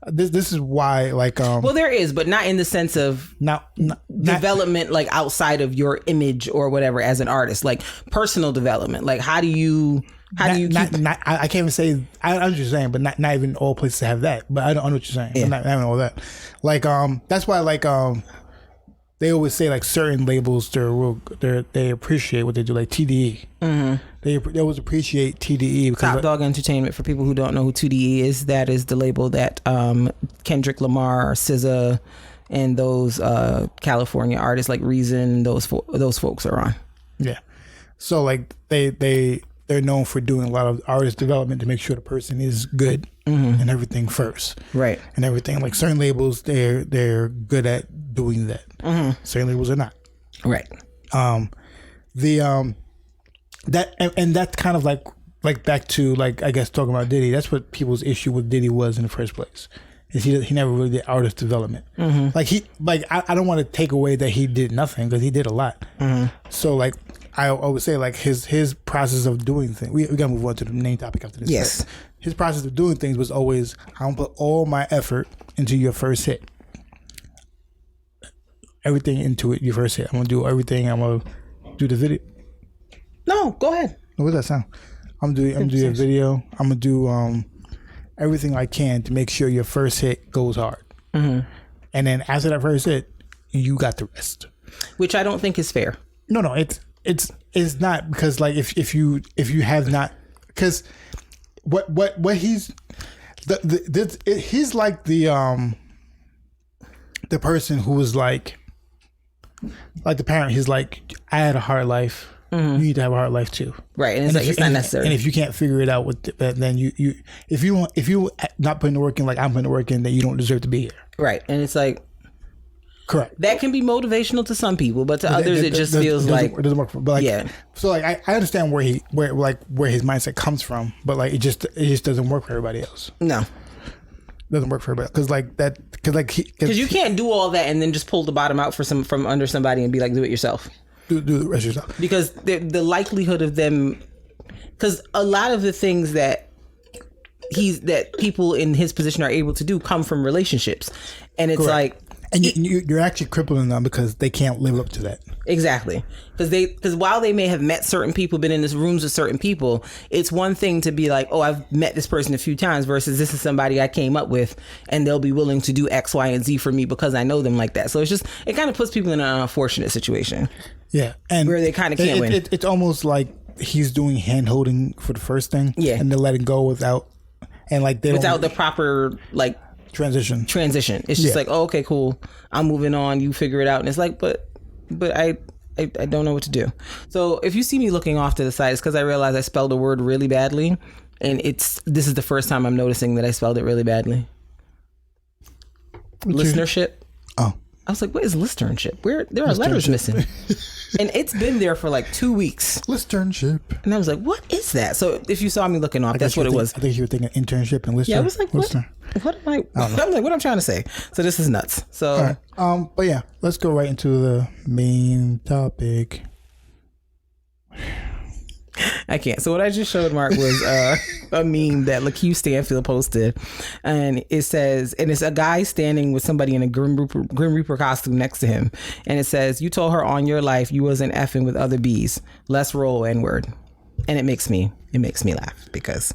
B: This is why, like,
A: well, there is, but not in the sense of not development, like outside of your image or whatever as an artist, like personal development. Like, how do you I
B: can't even say, I know what you're saying, but not even all places have that. But I know what you're saying. Yeah. I'm not having all that. Like, that's why, like, they always say like certain labels they appreciate what they do, like TDE. Mm-hmm. They always appreciate TDE because
A: Top Dog Entertainment. For people who don't know who TDE is, that is the label that Kendrick Lamar, SZA, and those California artists like Reason, those folks are on.
B: Yeah. So like they they're known for doing a lot of artist development to make sure the person is good and everything first.
A: Right.
B: And everything. Like certain labels, they're good at doing that. Certain labels are not.
A: Right.
B: That's kind of like back to like, I guess, talking about Diddy. That's what people's issue with Diddy was in the first place. Is he never really did artist development. I don't want to take away that he did nothing, because he did a lot. So like I would say like his process of doing things. We gotta move on to the main topic after this.
A: Yes.
B: His process of doing things was always, I'm gonna put all my effort into your first hit. Everything into it, your first hit. I'm gonna do everything. I'm gonna do the video.
A: No, go ahead.
B: What does that sound? I'm gonna do a video. I'm gonna do everything I can to make sure your first hit goes hard. And then after that first hit, you got the rest.
A: Which I don't think is fair.
B: No, it's not, because like if you have not, because what he's he's like the person who was like the parent. He's like, I had a hard life. You need to have a hard life too.
A: Right. And it's not necessary.
B: And if you can't figure it out then if you not putting the work in like I'm putting the work in, then you don't deserve to be here.
A: Right. And it's like,
B: correct.
A: That can be motivational to some people, but to others it just feels like
B: it doesn't work for. But like,
A: yeah.
B: So like I understand where his mindset comes from, but like it just doesn't work for everybody else.
A: No.
B: It doesn't work for everybody, because
A: you can't do all that and then just pull the bottom out from under somebody and be like, do it yourself.
B: Do the rest yourself.
A: Because the likelihood of them, because a lot of the things that people in his position are able to do come from relationships, and it's
B: correct.
A: like.
B: And you're actually crippling them because they can't live up to that.
A: Exactly. Because while they may have met certain people, been in this rooms with certain people, it's one thing to be like, oh, I've met this person a few times, versus this is somebody I came up with and they'll be willing to do X, Y, and Z for me because I know them like that. So it kind of puts people in an unfortunate situation.
B: Yeah. And
A: where they kind of can't win.
B: It's almost like he's doing hand holding for the first thing. Yeah. And they're letting go without
A: the proper like
B: transition.
A: It's just like, oh, okay, cool, I'm moving on, you figure it out. And it's like, but I don't know what to do. So if you see me looking off to the side, it's because I realized I spelled a word really badly, and this is the first time I'm noticing that I spelled it really badly. Listenership.
B: Oh,
A: I was like, what is listenership? There are letters missing. And it's been there for like 2 weeks.
B: Listenership.
A: And I was like, what is that? So if you saw me looking off, that's what it was.
B: I think you were thinking internship and listener.
A: Yeah, I was like, what am I? I'm like, what I'm trying to say. So this is nuts. So,
B: all right. But yeah, let's go right into the main topic.
A: I can't. So what I just showed Mark was a meme that LaQ Stanfield posted, and it says, and it's a guy standing with somebody in a Grim Reaper costume next to him, and it says, "You told her on your life you wasn't effing with other bees. Let's roll N-word." And it makes me laugh, because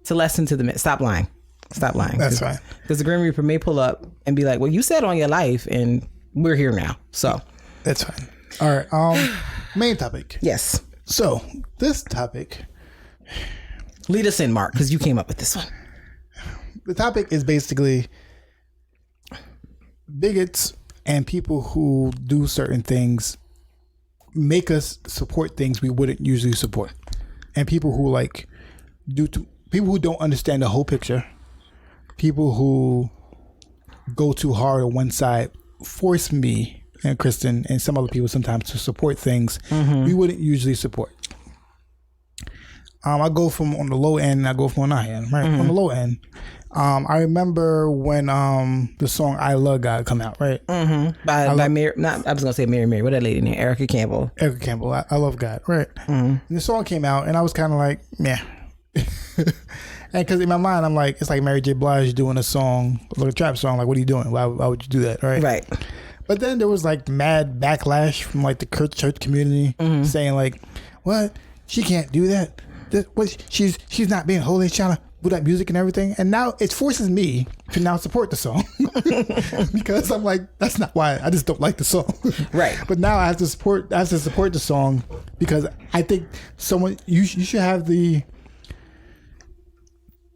A: it's a lesson to the stop lying.
B: That's fine.
A: Because the Grim Reaper may pull up and be like, "Well, you said on your life, and we're here now." So
B: that's fine. All right. Main topic.
A: Yes.
B: So this topic,
A: lead us in, Mark, because you came up with this one.
B: The topic is basically bigots and people who do certain things make us support things we wouldn't usually support, and people who people who don't understand the whole picture, people who go too hard on one side, force me and Kristen and some other people sometimes to support things we wouldn't usually support. I go from on the low end and I go from on the high end, right? On the low end, I remember when the song "I Love God" come out, right?
A: By Mary, I was gonna say Mary. What that lady named? Erica Campbell.
B: I Love God, right? And the song came out, and I was kind of like, meh. And because in my mind, I'm like, it's like Mary J. Blige doing a song, like a trap song. Like, what are you doing? Why would you do that, right?
A: Right.
B: But then there was like mad backlash from like the church community saying like, what? She can't do that. She's not being holy, trying to do that music and everything. And now it forces me to now support the song because I'm like, that's not why. I just don't like the song.
A: Right.
B: But now I have to support the song because I think you should have the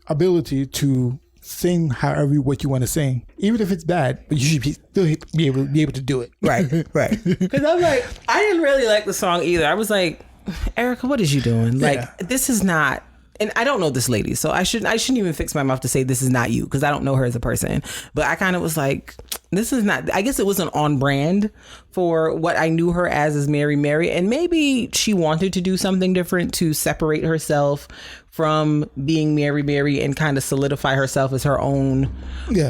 B: ability to sing what you want to sing, even if it's bad, but you should still be able to do it.
A: Right. Because I'm like, I didn't really like the song either. I was like, Erica, what is you doing? Like,
B: Yeah.
A: this is not. And I don't know this lady, so I shouldn't even fix my mouth to say this is not you, because I don't know her as a person. But I kind of was like, this is not. I guess it wasn't on brand for what I knew her as Mary Mary, and maybe she wanted to do something different to separate herself from being Mary Mary and kind of solidify herself as her own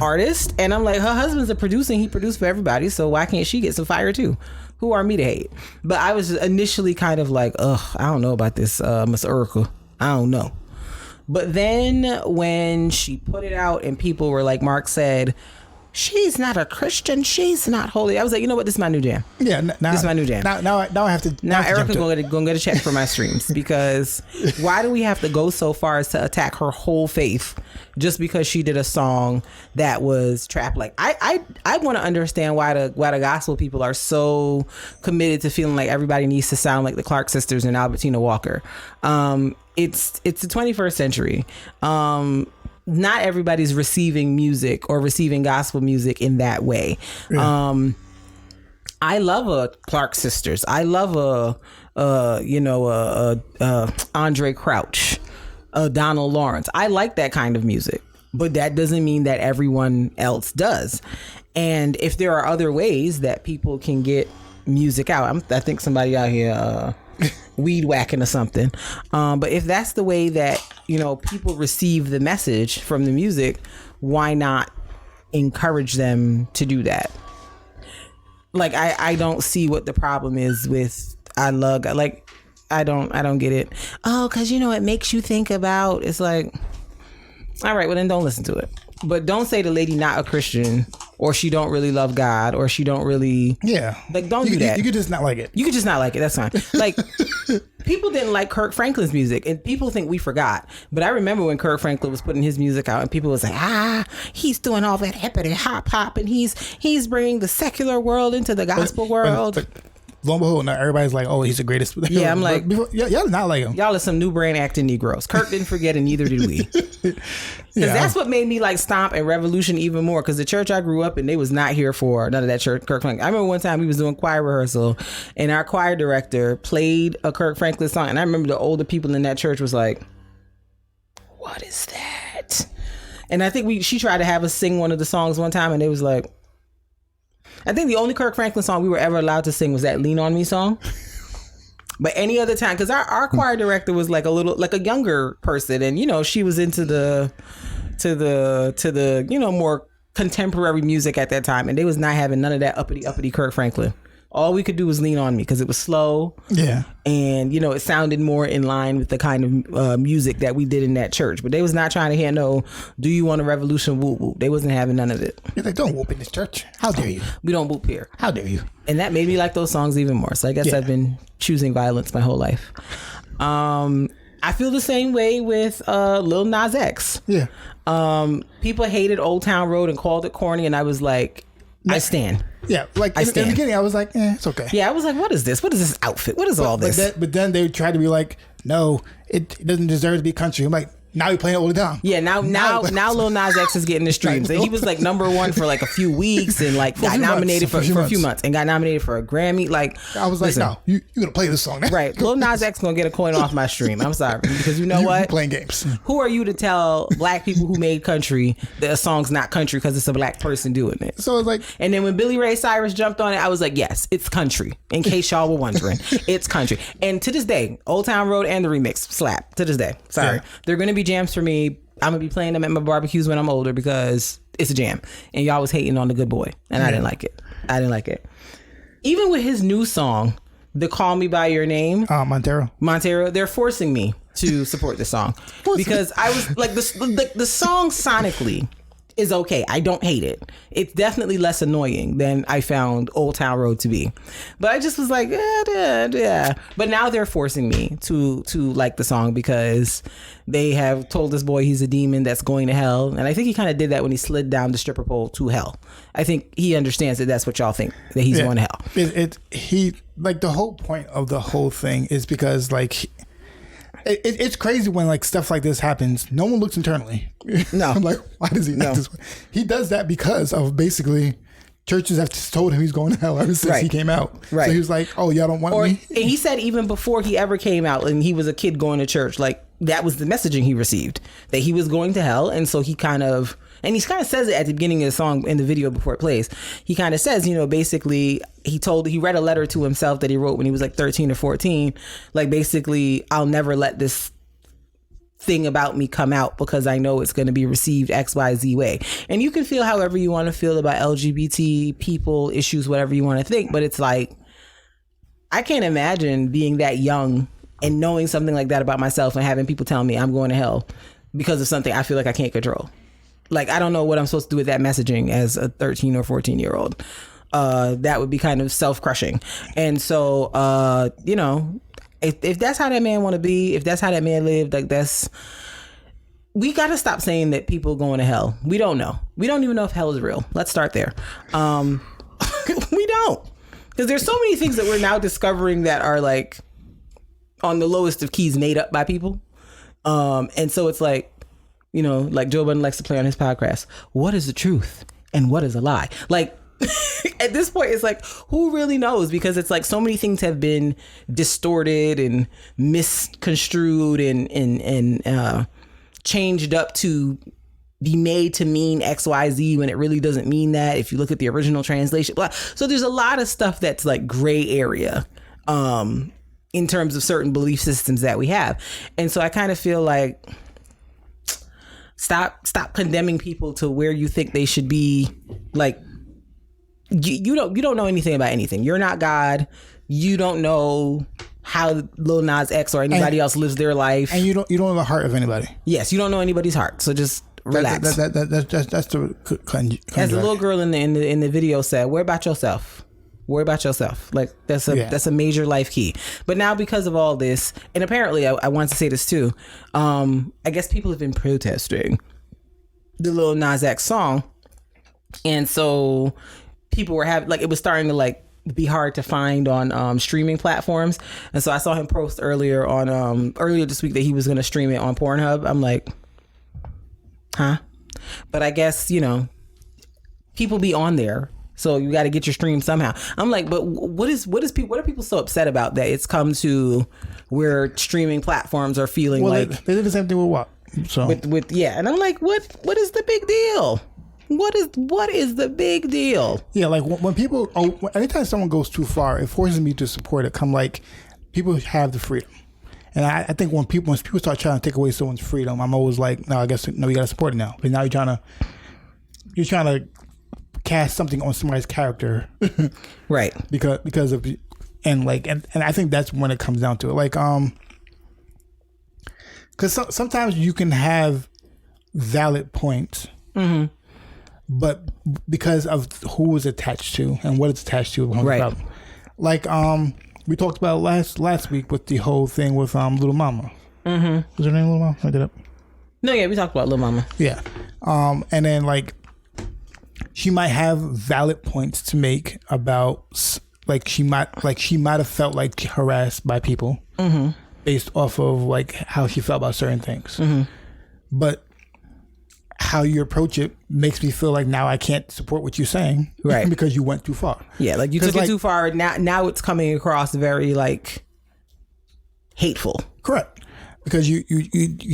A: artist. And I'm like, her husband's a producer, and he produced for everybody, so why can't she get some fire too? Who are me to hate? But I was initially kind of like, ugh, I don't know about this, Miss Erica. I don't know. But then when she put it out and people were like, Mark said, she's not a Christian, she's not holy. I was like, you know what? This is my new jam.
B: Yeah, now,
A: this is my new jam.
B: Now I have to.
A: Now Erica gonna get a check for my streams, because why do we have to go so far as to attack her whole faith just because she did a song that was trap? Like, I want to understand why the gospel people are so committed to feeling like everybody needs to sound like the Clark sisters and Albertina Walker. It's the 21st century. Not everybody's receiving music or receiving gospel music in that way. Yeah. I love a Clark sisters. I love Andre Crouch, Donald Lawrence. I like that kind of music, but that doesn't mean that everyone else does. And if there are other ways that people can get music out, I think somebody out here weed whacking or something. But if that's the way that, people receive the message from the music, why not encourage them to do that? Like, I don't see what the problem is with I don't get it. Oh, because it makes you think about, it's like, all right, well then don't listen to it. But don't say the lady not a Christian, or she don't really love God, or she don't really don't do that.
B: You could just not like it.
A: You could just not like it. That's fine. Like, people didn't like Kirk Franklin's music, and people think we forgot. But I remember when Kirk Franklin was putting his music out, and people was like, he's doing all that hippity hop, and he's bringing the secular world into the gospel world.
B: But lo and behold, now everybody's like, oh, he's the greatest.
A: Yeah, I'm like,
B: y'all not like him.
A: Y'all are some new brain acting Negroes. Kirk didn't forget, and neither did we. Because that's what made me like Stomp and Revolution even more. Because the church I grew up in, they was not here for none of that Kirk Franklin. I remember one time we was doing choir rehearsal, and our choir director played a Kirk Franklin song, and I remember the older people in that church was like, "What is that?" And I think she tried to have us sing one of the songs one time, and they was like, I think the only Kirk Franklin song we were ever allowed to sing was that "Lean on Me" song. But any other time, because our choir director was like a younger person, and she was into the more contemporary music at that time, and they was not having none of that uppity Kirk Franklin. All we could do was "Lean on Me" because it was slow. Yeah. And, it sounded more in line with the kind of music that we did in that church. But they was not trying to hear no, "Do you want a revolution?" Whoop whoop. They wasn't having none of it.
B: You're like, don't whoop in this church. How dare you?
A: We don't whoop here.
B: How dare you?
A: And that made me like those songs even more. So I guess I've been choosing violence my whole life. I feel the same way with Lil Nas X. Yeah. People hated Old Town Road and called it corny, and I was like, I stand.
B: Yeah, like in the beginning, I was like, it's okay.
A: Yeah, I was like, what is this? What is this outfit? What is all this?
B: But then they tried to be like, no, it doesn't deserve to be country. I'm like, now you're playing it all the time.
A: Yeah, now Lil Nas X is getting the streams. And he was like #1 for like a few weeks, and like got nominated for a few months and got nominated for a Grammy. Like,
B: I was like, no, you're gonna play this song now.
A: Right. Lil Nas X gonna get a coin off my stream. I'm sorry. Because you know what?
B: You're playing games.
A: Who are you to tell black people who made country that a song's not country because it's a black person doing it?
B: So it's like,
A: and then when Billy Ray Cyrus jumped on it, I was like, yes, it's country. In case y'all were wondering, it's country. And to this day, Old Town Road and the remix slap. To this day. Sorry. Yeah. They're gonna be jams for me. I'm gonna be playing them at my barbecues when I'm older because it's a jam. And y'all was hating on the Good Boy, and I didn't like it. Even with his new song, the "Call Me by Your Name," Montero, they're forcing me to support the song because I was like, the song sonically is okay. I don't hate it. It's definitely less annoying than I found Old Town Road to be. But I just was like, yeah. But now they're forcing me to like the song because they have told this boy he's a demon that's going to hell. And I think he kind of did that when he slid down the stripper pole to hell. I think he understands that that's what y'all think, that he's going to hell.
B: He like the whole point of the whole thing is because like it's crazy when like stuff like this happens. No one looks internally. No. I'm like, why does he act this way? He does that because of basically churches have told him he's going to hell ever since he came out.
A: Right.
B: So he was like, oh, y'all don't want me?
A: And he said even before he ever came out and he was a kid going to church, like that was the messaging he received, that he was going to hell. And so he kind of says it at the beginning of the song in the video before it plays. He kind of says, basically he read a letter to himself that he wrote when he was like 13 or 14. Like basically, I'll never let this thing about me come out because I know it's going to be received XYZ way. And you can feel however you want to feel about LGBT people, issues, whatever you want to think. But it's like, I can't imagine being that young and knowing something like that about myself and having people tell me I'm going to hell because of something I feel like I can't control. Like, I don't know what I'm supposed to do with that messaging as a 13 or 14 year old. That would be kind of self-crushing. And so, if that's how that man want to be, if that's how that man lived, like we got to stop saying that people going to hell. We don't know. We don't even know if hell is real. Let's start there. We don't. Because there's so many things that we're now discovering that are like on the lowest of keys made up by people. And so it's like, like Joe Budden likes to play on his podcast. What is the truth and what is a lie? Like at this point, it's like, who really knows? Because it's like so many things have been distorted and misconstrued and changed up to be made to mean XYZ when it really doesn't mean that. If you look at the original translation, blah. So there's a lot of stuff that's like gray area in terms of certain belief systems that we have. And so I kind of feel like stop condemning people to where you think they should be. Like you don't know anything about anything. You're not God. You don't know how Lil Nas X or anybody else lives their life, and you don't know the heart of anybody. Yes, you don't know anybody's heart. So just relax. That's the as the little girl in the video said, worry about yourself. Worry about yourself. Like that's a major life key. But now because of all this, and apparently I want to say this too, I guess people have been protesting the Lil Nas X song, and so people were having it was starting to like be hard to find on streaming platforms. And so I saw him post earlier this week that he was going to stream it on Pornhub. I'm like, huh? But I guess, people be on there. So you got to get your stream somehow. I'm like, but what are people so upset about that it's come to where streaming platforms are feeling like
B: they did the same thing with what? So
A: with and I'm like, what is the big deal? What is the big deal?
B: Yeah, like when people, anytime someone goes too far, it forces me to support it. People have the freedom. And I think when people start trying to take away someone's freedom, I'm always like, no, you got to support it now. But now you're trying to cast something on somebody's character.
A: Right.
B: Because of, and I think that's when it comes down to it. Like, because sometimes you can have valid points. Mm-hmm. But because of who is attached to and what it's attached to, right? Problem. Like we talked about last week with the whole thing with Little Mama. Mm-hmm. Was her name Little Mama? I did it.
A: No, yeah, we talked about Little Mama.
B: Yeah, and then she might have valid points to make about she might have felt like harassed by people based off of how she felt about certain things, but how you approach it makes me feel like now I can't support what you're saying, right? Because you went too far. Yeah, you took it too far. Now it's coming across very hateful. Correct, because you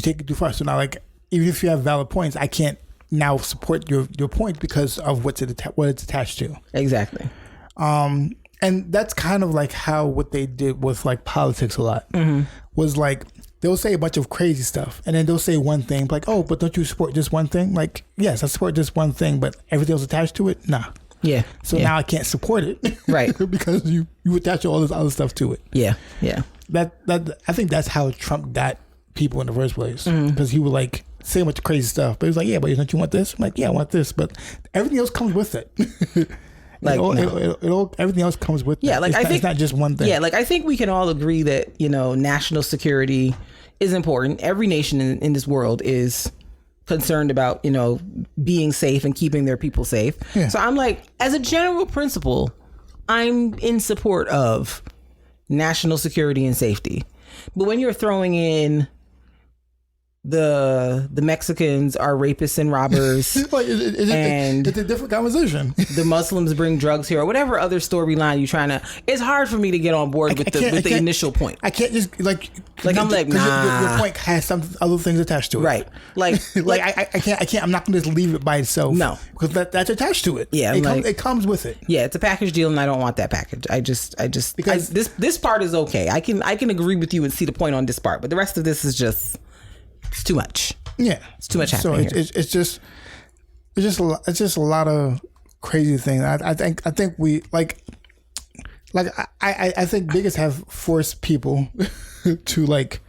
B: take it too far. So now even if you have valid points, I can't now support your point because of what it's attached to. Exactly. And that's kind of how what they did with politics a lot was they'll say a bunch of crazy stuff and then they'll say one thing but don't you support just one thing? Yes, I support just one thing, but everything else attached to it? Nah. Yeah. So now I can't support it. Right. Because you attach all this other stuff to it. Yeah. Yeah. That I think that's how Trump got people in the first place. Because he would say a bunch of crazy stuff. But he was like, yeah, but don't you want this? I'm like, yeah, I want this. But everything else comes with it. Everything else comes with it. Yeah, I think it's not just one thing. Yeah, I think we can all agree that, national security is important. Every nation in this world is concerned about, being safe and keeping their people safe. Yeah. So I'm as a general principle, I'm in support of national security and safety. But when you're throwing in
A: the Mexicans are rapists and robbers,
B: Like,
A: and
B: it's a different conversation.
A: the Muslims bring drugs here, or whatever other storyline you're trying to. It's hard for me to get on board with the initial point.
B: I can't just like
A: I'm like, nah.
B: Your point has some other things attached to it,
A: Right? Like
B: I can't. I'm not going to just leave it by itself.
A: No,
B: because that's attached to it.
A: Yeah,
B: it comes with it.
A: Yeah, it's a package deal, and I don't want that package. Because this part is okay. I can agree with you and see the point on this part, but the rest of this is just. It's too much. Yeah, it's too much happening.
B: So it's just a lot of crazy things. I think we like I think bigots have forced people to like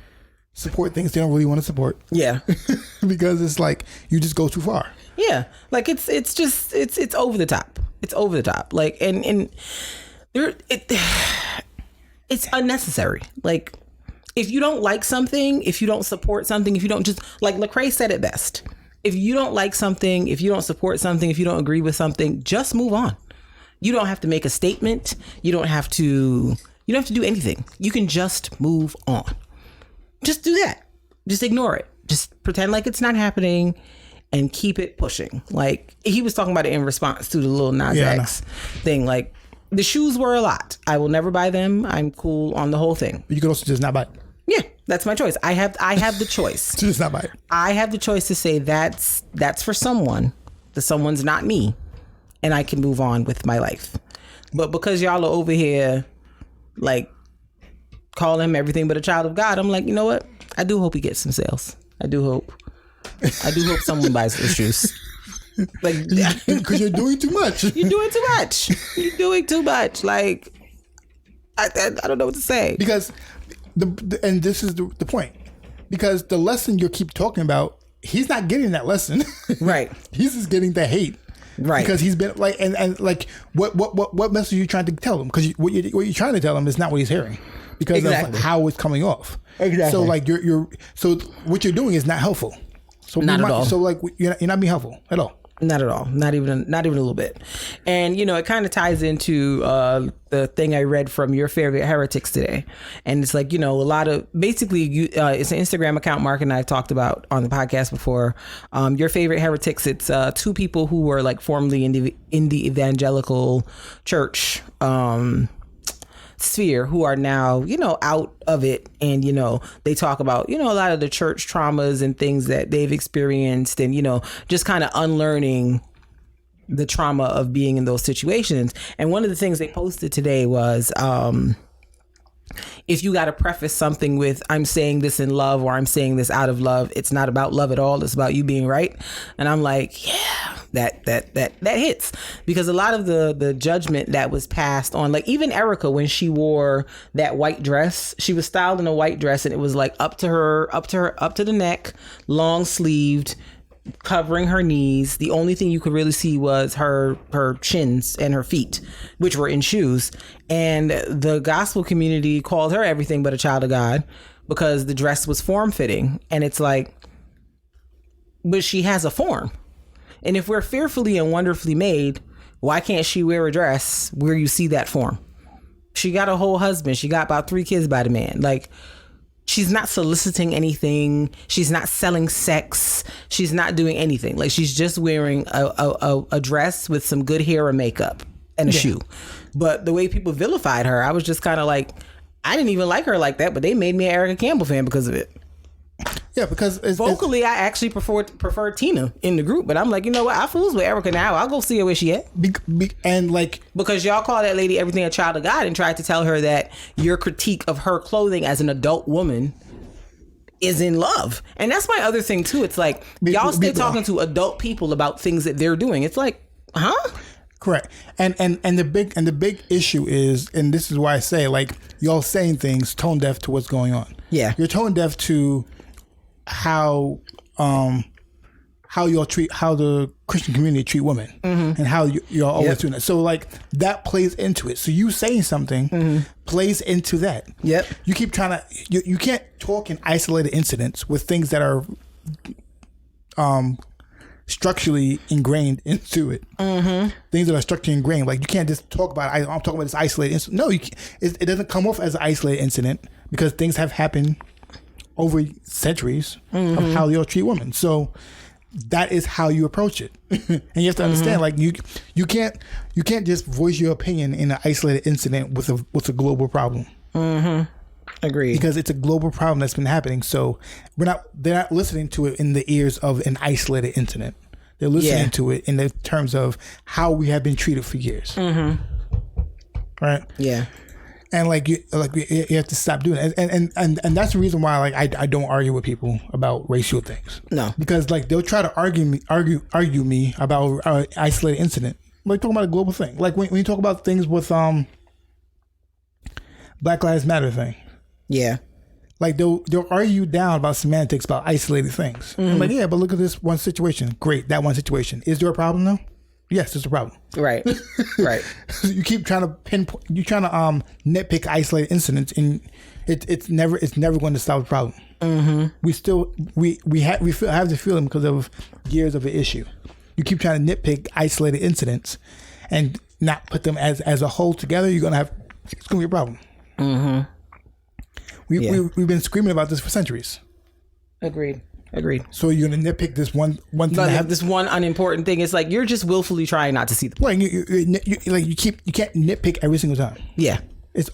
B: support things they don't really want to support.
A: Yeah,
B: because it's like you just go too far.
A: Yeah, like it's over the top. It's over the top. Like and it's unnecessary. Like. If you don't like something, if you don't support something, if you don't just, like Lecrae said it best, if you don't like something, if you don't support something, if you don't agree with something, just move on. You don't have to make a statement. You don't have to do anything. You can just move on. Just do that. Just ignore it. Just pretend like it's not happening and keep it pushing. Like he was talking about it in response to the Lil Nas X thing. Like the shoes were a lot. I will never buy them. I'm cool on the whole thing.
B: But you can also just not buy it.
A: Yeah, that's my choice. I have the choice.
B: Just not buy it.
A: I have the choice to say that's for someone. The someone's not me, and I can move on with my life. But because y'all are over here, like calling him everything but a child of God, I'm like, you know what? I do hope he gets some sales. I do hope someone buys those shoes. Like,
B: because you're doing too much.
A: You're doing too much. You're doing too much. Like, I don't know what to say.
B: Because. And this is the point, because the lesson you keep talking about, he's not getting that lesson,
A: right?
B: He's just getting the hate, right? Because he's been like, and like, what message are you trying to tell him? Because what you're trying to tell him is not what he's hearing, because of how it's coming off. Exactly. So like so what you're doing is not helpful. So
A: not at all.
B: So like you're not being helpful at all.
A: Not at all. Not even a little bit. And, it kind of ties into the thing I read from Your Favorite Heretics today. And it's like, a lot of basically it's an Instagram account Mark and I talked about on the podcast before. Your Favorite Heretics. It's two people who were like formerly in the evangelical church sphere who are now, out of it. And, they talk about, a lot of the church traumas and things that they've experienced and, just kind of unlearning the trauma of being in those situations. And one of the things they posted today was, if you got to preface something with, I'm saying this in love, or I'm saying this out of love, it's not about love at all. It's about you being right. And I'm like, yeah, that hits, because a lot of the judgment that was passed on, like even Erica, when she wore that white dress, she was styled in a white dress and it was like up to the neck, long sleeved, covering her knees. The only thing you could really see was her shins and her feet, which were in shoes. And the gospel community called her everything but a child of God because the dress was form fitting. And it's like, but she has a form. And if we're fearfully and wonderfully made, why can't she wear a dress where you see that form? She got a whole husband. She got about 3 kids by the man. Like, she's not soliciting anything. She's not selling sex. She's not doing anything. Like, she's just wearing a dress with some good hair and makeup and a shoe. But the way people vilified her, I was just kind of like, I didn't even like her like that, but they made me an Erica Campbell fan because of it.
B: Yeah, because
A: vocally, I actually prefer Tina in the group, but I'm like, you know what? I fools with Erica now. I'll go see her where she at.
B: And like,
A: because y'all call that lady everything a child of God and tried to tell her that your critique of her clothing as an adult woman is in love. And that's my other thing too. It's like, y'all stay talking to adult people about things that they're doing. It's like, huh?
B: Correct. And the big issue is, and this is why I say, like, y'all saying things tone deaf to what's going on.
A: Yeah.
B: You're tone deaf to how y'all treat, how the Christian community treat women, and how you're always doing that. So like that plays into it. So you saying something plays into that.
A: Yep.
B: You keep trying to, you can't talk in isolated incidents with things that are structurally ingrained into it. Things that are structurally ingrained. Like you can't just talk about, I'm talking about this isolated incident. No, you can't, it doesn't come off as an isolated incident because things have happened over centuries of how they all treat women. So that is how you approach it. And you have to understand, like you can't just voice your opinion in an isolated incident with a global problem.
A: Agreed.
B: Because it's a global problem that's been happening. So they're not listening to it in the ears of an isolated incident. They're listening to it in the terms of how we have been treated for years. Right?
A: Yeah.
B: And you have to stop doing it. And that's the reason why I don't argue with people about racial things.
A: No.
B: Because they'll try to argue me about an isolated incident. Like talking about a global thing. Like when you talk about things with Black Lives Matter thing.
A: Yeah.
B: Like they'll argue down about semantics about isolated things. I'm like, yeah, but look at this one situation. Great, that one situation. Is there a problem though? Yes, there's a problem.
A: Right. Right.
B: You keep trying to pinpoint. You're trying to nitpick isolated incidents, and it's never going to solve the problem. We have the feeling because of years of an issue. You keep trying to nitpick isolated incidents, and not put them as a whole together. It's gonna be a problem. We've been screaming about this for centuries.
A: Agreed.
B: So you're gonna nitpick this one thing.
A: But this one unimportant thing. It's like you're just willfully trying not to see the point.
B: Well, you can't nitpick every single time.
A: Yeah.
B: It's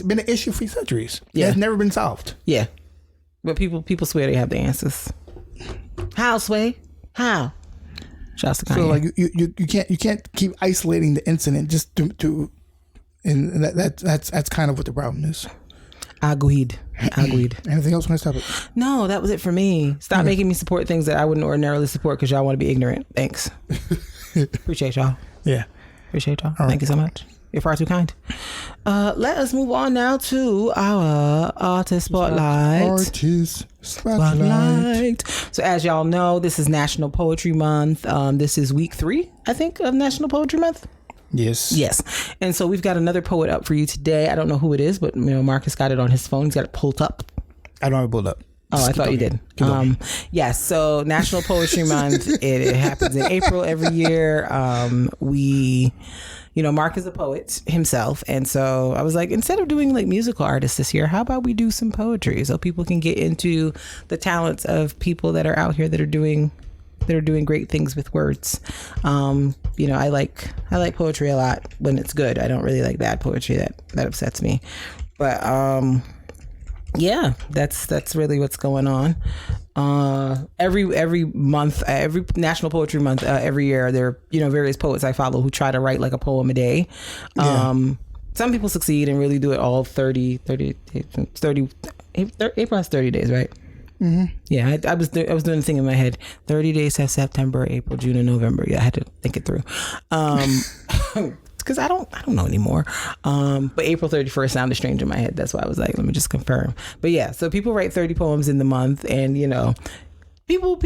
B: been an issue for centuries.
A: Yeah.
B: It's never been solved.
A: Yeah. But people swear they have the answers. How, Sway? How? Shouts to Kanye.
B: So you can't keep isolating the incident just to and that's kind of what the problem is.
A: Agreed.
B: Anything else on this topic?
A: No, that was it for me. Stop making me support things that I wouldn't ordinarily support because y'all want to be ignorant. Thanks. Appreciate y'all.
B: Yeah.
A: Appreciate y'all. Thank you so much. You're far too kind. Let us move on now to our Artist Spotlight. So as y'all know, this is National Poetry Month. This is week 3, I think, of National Poetry Month. Yes. And so we've got another poet up for you today. I don't know who it is, but Marcus got it on his phone. He's got it pulled up.
B: I don't have it pulled up.
A: Oh, I thought you did. Yes. So National Poetry Month, it happens in April every year. Mark is a poet himself. And so I was like, instead of doing like musical artists this year, how about we do some poetry so people can get into the talents of people that are out here that are doing great things with words. I like poetry a lot when it's good. I don't really like bad poetry. That upsets me. But yeah, that's really what's going on. Every month, every National Poetry Month, every year, there are various poets I follow who try to write like a poem a day. Some people succeed and really do it all 30. April has 30 days, right? Yeah, I was doing the thing in my head. 30 days have September, April, June, and November. Yeah, I had to think it through. Because I don't know anymore. But April 31st sounded strange in my head. That's why I was like, let me just confirm. But yeah, so people write 30 poems in the month, and people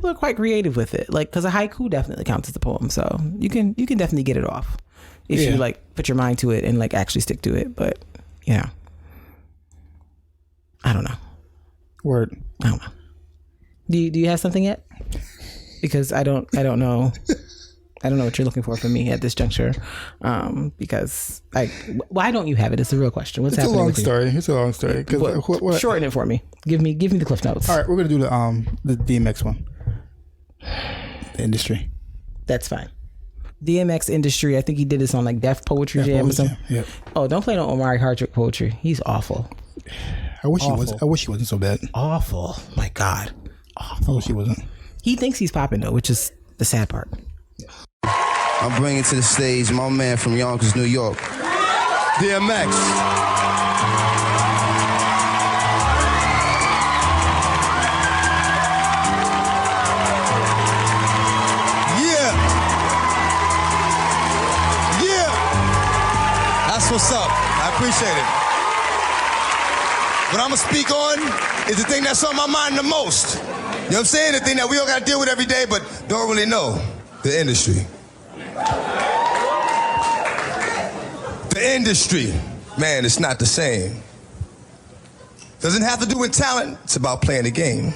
A: are quite creative with it. Like, because a haiku definitely counts as a poem, so you can definitely get it off if you like put your mind to it and like actually stick to it. But yeah, I don't know.
B: Word.
A: I don't know. Do you have something yet? Because I don't know. I don't know what you're looking for from me at this juncture. Because why don't you have it? It's a real question. What's happening?
B: It's a long story.
A: Shorten it for me. Give me the cliff notes.
B: All right, we're gonna do the DMX one. The industry.
A: That's fine. DMX industry. I think he did this on like Def Poetry Jam or something.
B: Yep.
A: Oh, don't play no Omari Hardwick poetry. He's awful.
B: I wish he wasn't so bad.
A: Awful. My God. Awful.
B: I wish he wasn't.
A: He thinks he's popping though, which is the sad part.
D: I'm bringing to the stage my man from Yonkers, New York, DMX. Yeah. That's what's up. I appreciate it. What I'm gonna speak on is the thing that's on my mind the most. You know what I'm saying? The thing that we all gotta deal with every day, but don't really know. The industry. The industry. Man, it's not the same. Doesn't have to do with talent. It's about playing the game.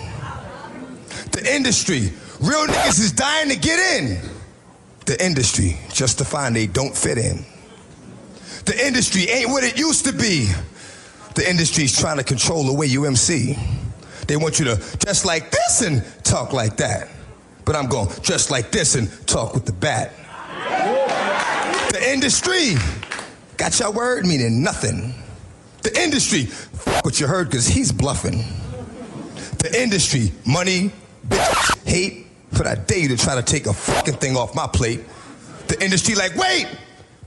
D: The industry. Real niggas is dying to get in. The industry. Just to find they don't fit in. The industry ain't what it used to be. The industry's trying to control the way you MC. They want you to dress like this and talk like that. But I'm going dress like this and talk with the bat. The industry got your word meaning nothing. The industry, fuck what you heard because he's bluffing. The industry, money, bitch, hate, but I dare you to try to take a fucking thing off my plate. The industry like, wait,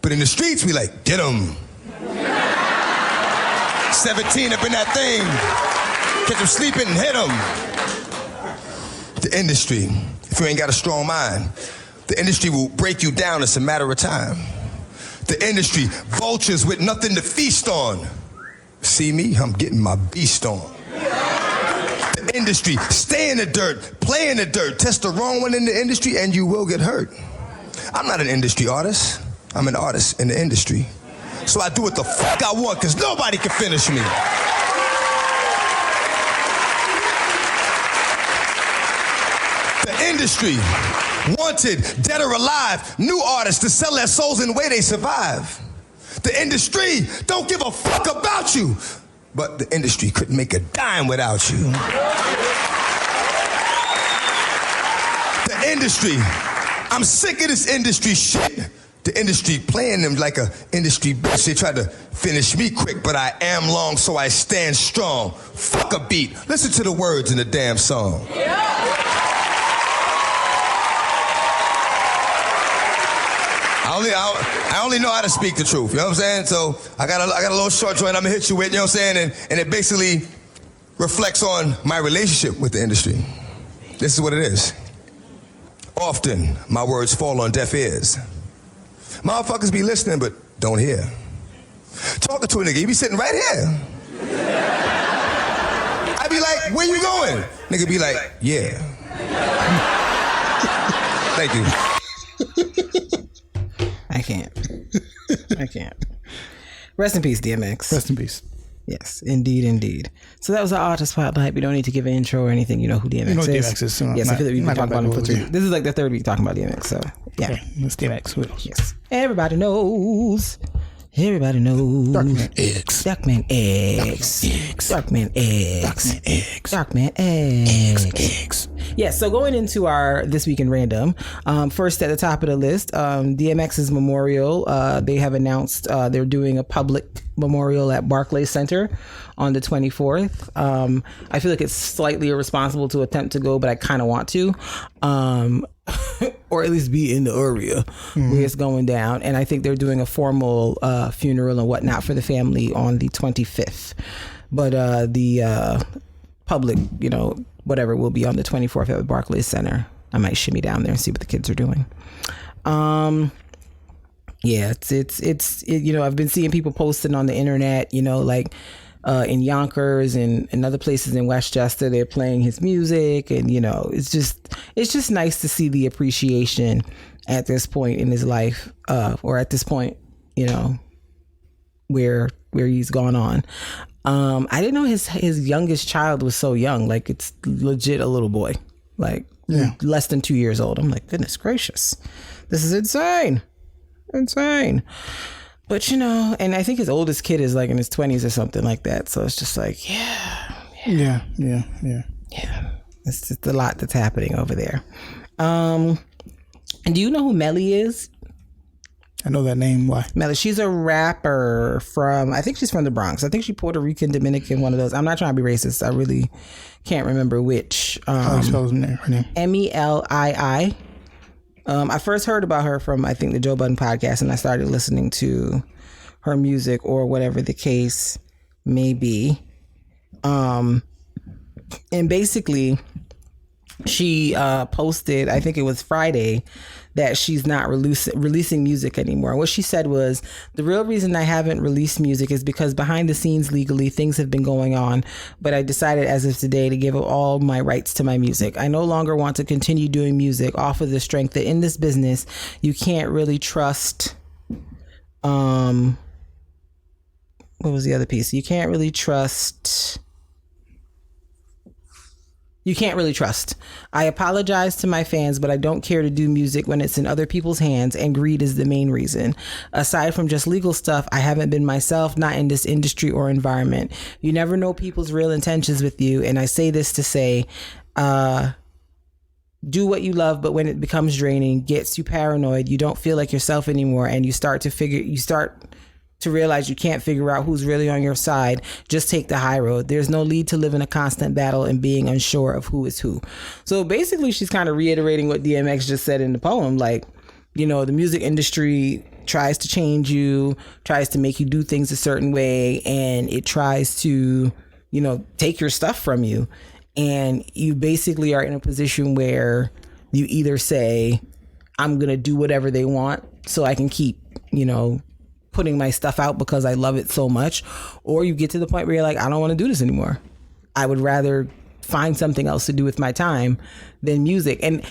D: but in the streets we like, get 'em. 17 up in that thing, catch 'em sleeping and hit 'em. The industry, if you ain't got a strong mind, the industry will break you down, it's a matter of time. The industry, vultures with nothing to feast on. See me, I'm getting my beast on. The industry, stay in the dirt, play in the dirt, test the wrong one in the industry and you will get hurt. I'm not an industry artist, I'm an artist in the industry. So I do what the fuck I want because nobody can finish me. The industry, wanted, dead or alive, new artists to sell their souls in the way they survive. The industry don't give a fuck about you, but the industry couldn't make a dime without you. The industry, I'm sick of this industry shit. The industry playing them like a industry bitch. They tried to finish me quick, but I am long, so I stand strong. Fuck a beat. Listen to the words in the damn song. I only know how to speak the truth, you know what I'm saying? So I got a little short joint I'm gonna hit you with, you know what I'm saying? And it basically reflects on my relationship with the industry. This is what it is. Often, my words fall on deaf ears. Motherfuckers be listening, but don't hear. Talking to a nigga, he be sitting right here. I be like, where you going? Nigga be like, yeah. Thank you.
A: I can't. Rest in peace, DMX.
B: Rest in peace.
A: Yes, indeed. So that was our artist spotlight. We don't need to give an intro or anything. You know who DMX is.
B: You know who DMX is. So
A: yes, I feel that we've been talking about him for 3
B: yeah.
A: weeks. This is like the third week talking about DMX. So yeah,
B: Okay, it's DMX. Who else?
A: yes, everybody knows. Everybody knows.
B: Darkman X.
A: Darkman X. Darkman X.
B: Darkman X.
A: Darkman X. Yeah, so going into our This Week in Random, first at the top of the list, DMX's memorial. They have announced they're doing a public memorial at Barclays Center on the 24th. I feel like it's slightly irresponsible to attempt to go, but I kind of want to. Or at least be in the area where it's going down. And I think they're doing a formal funeral and whatnot for the family on the 25th. But the public, you know, whatever, will be on the 24th at the Barclays Center. I might shimmy down there and see what the kids are doing. Yeah, it's you know, I've been seeing people posting on the internet, you know, like in Yonkers and other places in Westchester, they're playing his music, and you know, it's just nice to see the appreciation at this point in his life, or at this point, you know, where he's gone on. I didn't know his youngest child was so young. Like, it's legit a little boy, like less than 2 years old. I'm like, goodness gracious, this is insane. But, you know, and I think his oldest kid is like in his 20s or something like that. So it's just like, yeah. It's just a lot that's happening over there. And do you know who Melly is?
B: I know that name. Why?
A: Melly, she's a rapper from, I think she's from the Bronx. I think she's Puerto Rican, Dominican, one of those. I'm not trying to be racist. I really can't remember which.
B: How do you spell her name?
A: Melii. I first heard about her from, I think, the Joe Budden podcast, and I started listening to her music, or whatever the case may be. And basically, she posted, I think it was Friday, that she's not releasing music anymore. What she said was, the real reason I haven't released music is because behind the scenes legally things have been going on, but I decided as of today to give up all my rights to my music. I no longer want to continue doing music off of the strength that in this business you can't really trust. What was the other piece? You can't really trust You can't really trust. I apologize to my fans, but I don't care to do music when it's in other people's hands, and greed is the main reason. Aside from just legal stuff, I haven't been myself, not in this industry or environment. You never know people's real intentions with you, and I say this to say, do what you love, but when it becomes draining, gets you paranoid, you don't feel like yourself anymore, and you start to realize you can't figure out who's really on your side, just take the high road. There's no need to live in a constant battle and being unsure of who is who. So basically, she's kind of reiterating what DMX just said in the poem. Like, you know, the music industry tries to change you, tries to make you do things a certain way, and it tries to, you know, take your stuff from you. And you basically are in a position where you either say, I'm going to do whatever they want so I can keep, you know, putting my stuff out because I love it so much, or you get to the point where you're like, I don't want to do this anymore. I would rather find something else to do with my time than music. And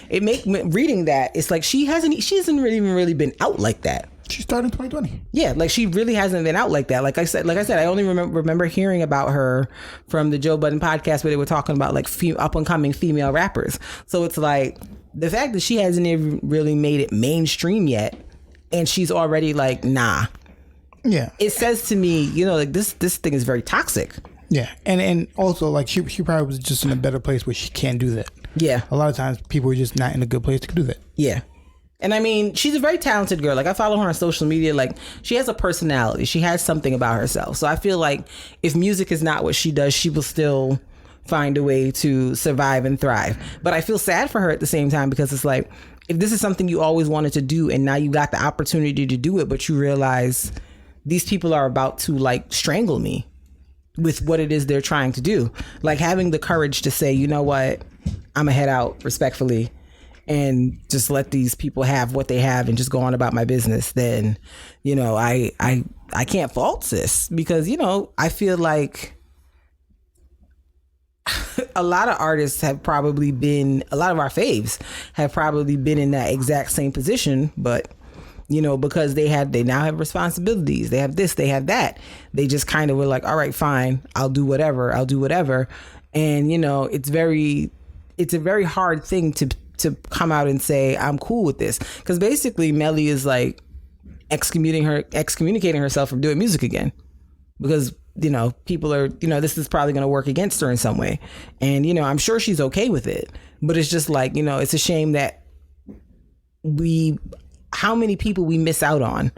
A: reading that, it's like she hasn't really been out like that.
B: She started in 2020.
A: Yeah, like she really hasn't been out like that. Like I said, I only remember hearing about her from the Joe Budden podcast where they were talking about like up and coming female rappers. So it's like the fact that she hasn't even really made it mainstream yet, and she's already like, nah.
B: Yeah,
A: it says to me, you know, like this thing is very toxic.
B: Yeah, and also like she probably was just in a better place where she can't do that.
A: Yeah,
B: a lot of times people are just not in a good place to do that.
A: Yeah, and I mean, she's a very talented girl. Like I follow her on social media. Like she has a personality. She has something about herself. So I feel like if music is not what she does, she will still find a way to survive and thrive. But I feel sad for her at the same time because it's like, if this is something you always wanted to do and now you got the opportunity to do it, but you realize these people are about to like strangle me with what it is they're trying to do. Like having the courage to say, you know what, I'm gonna head out respectfully and just let these people have what they have and just go on about my business. Then, you know, I can't fault this because, you know, I feel like a lot of artists have probably been, a lot of our faves have probably been in that exact same position, but you know, because they now have responsibilities. They have this, they have that. They just kind of were like, all right, fine, I'll do whatever. And, you know, it's a very hard thing to come out and say, I'm cool with this. Because basically Melly is like excommunicating herself from doing music again. Because, you know, people are, you know, this is probably going to work against her in some way. And, you know, I'm sure she's okay with it. But it's just like, you know, it's a shame that how many people we miss out on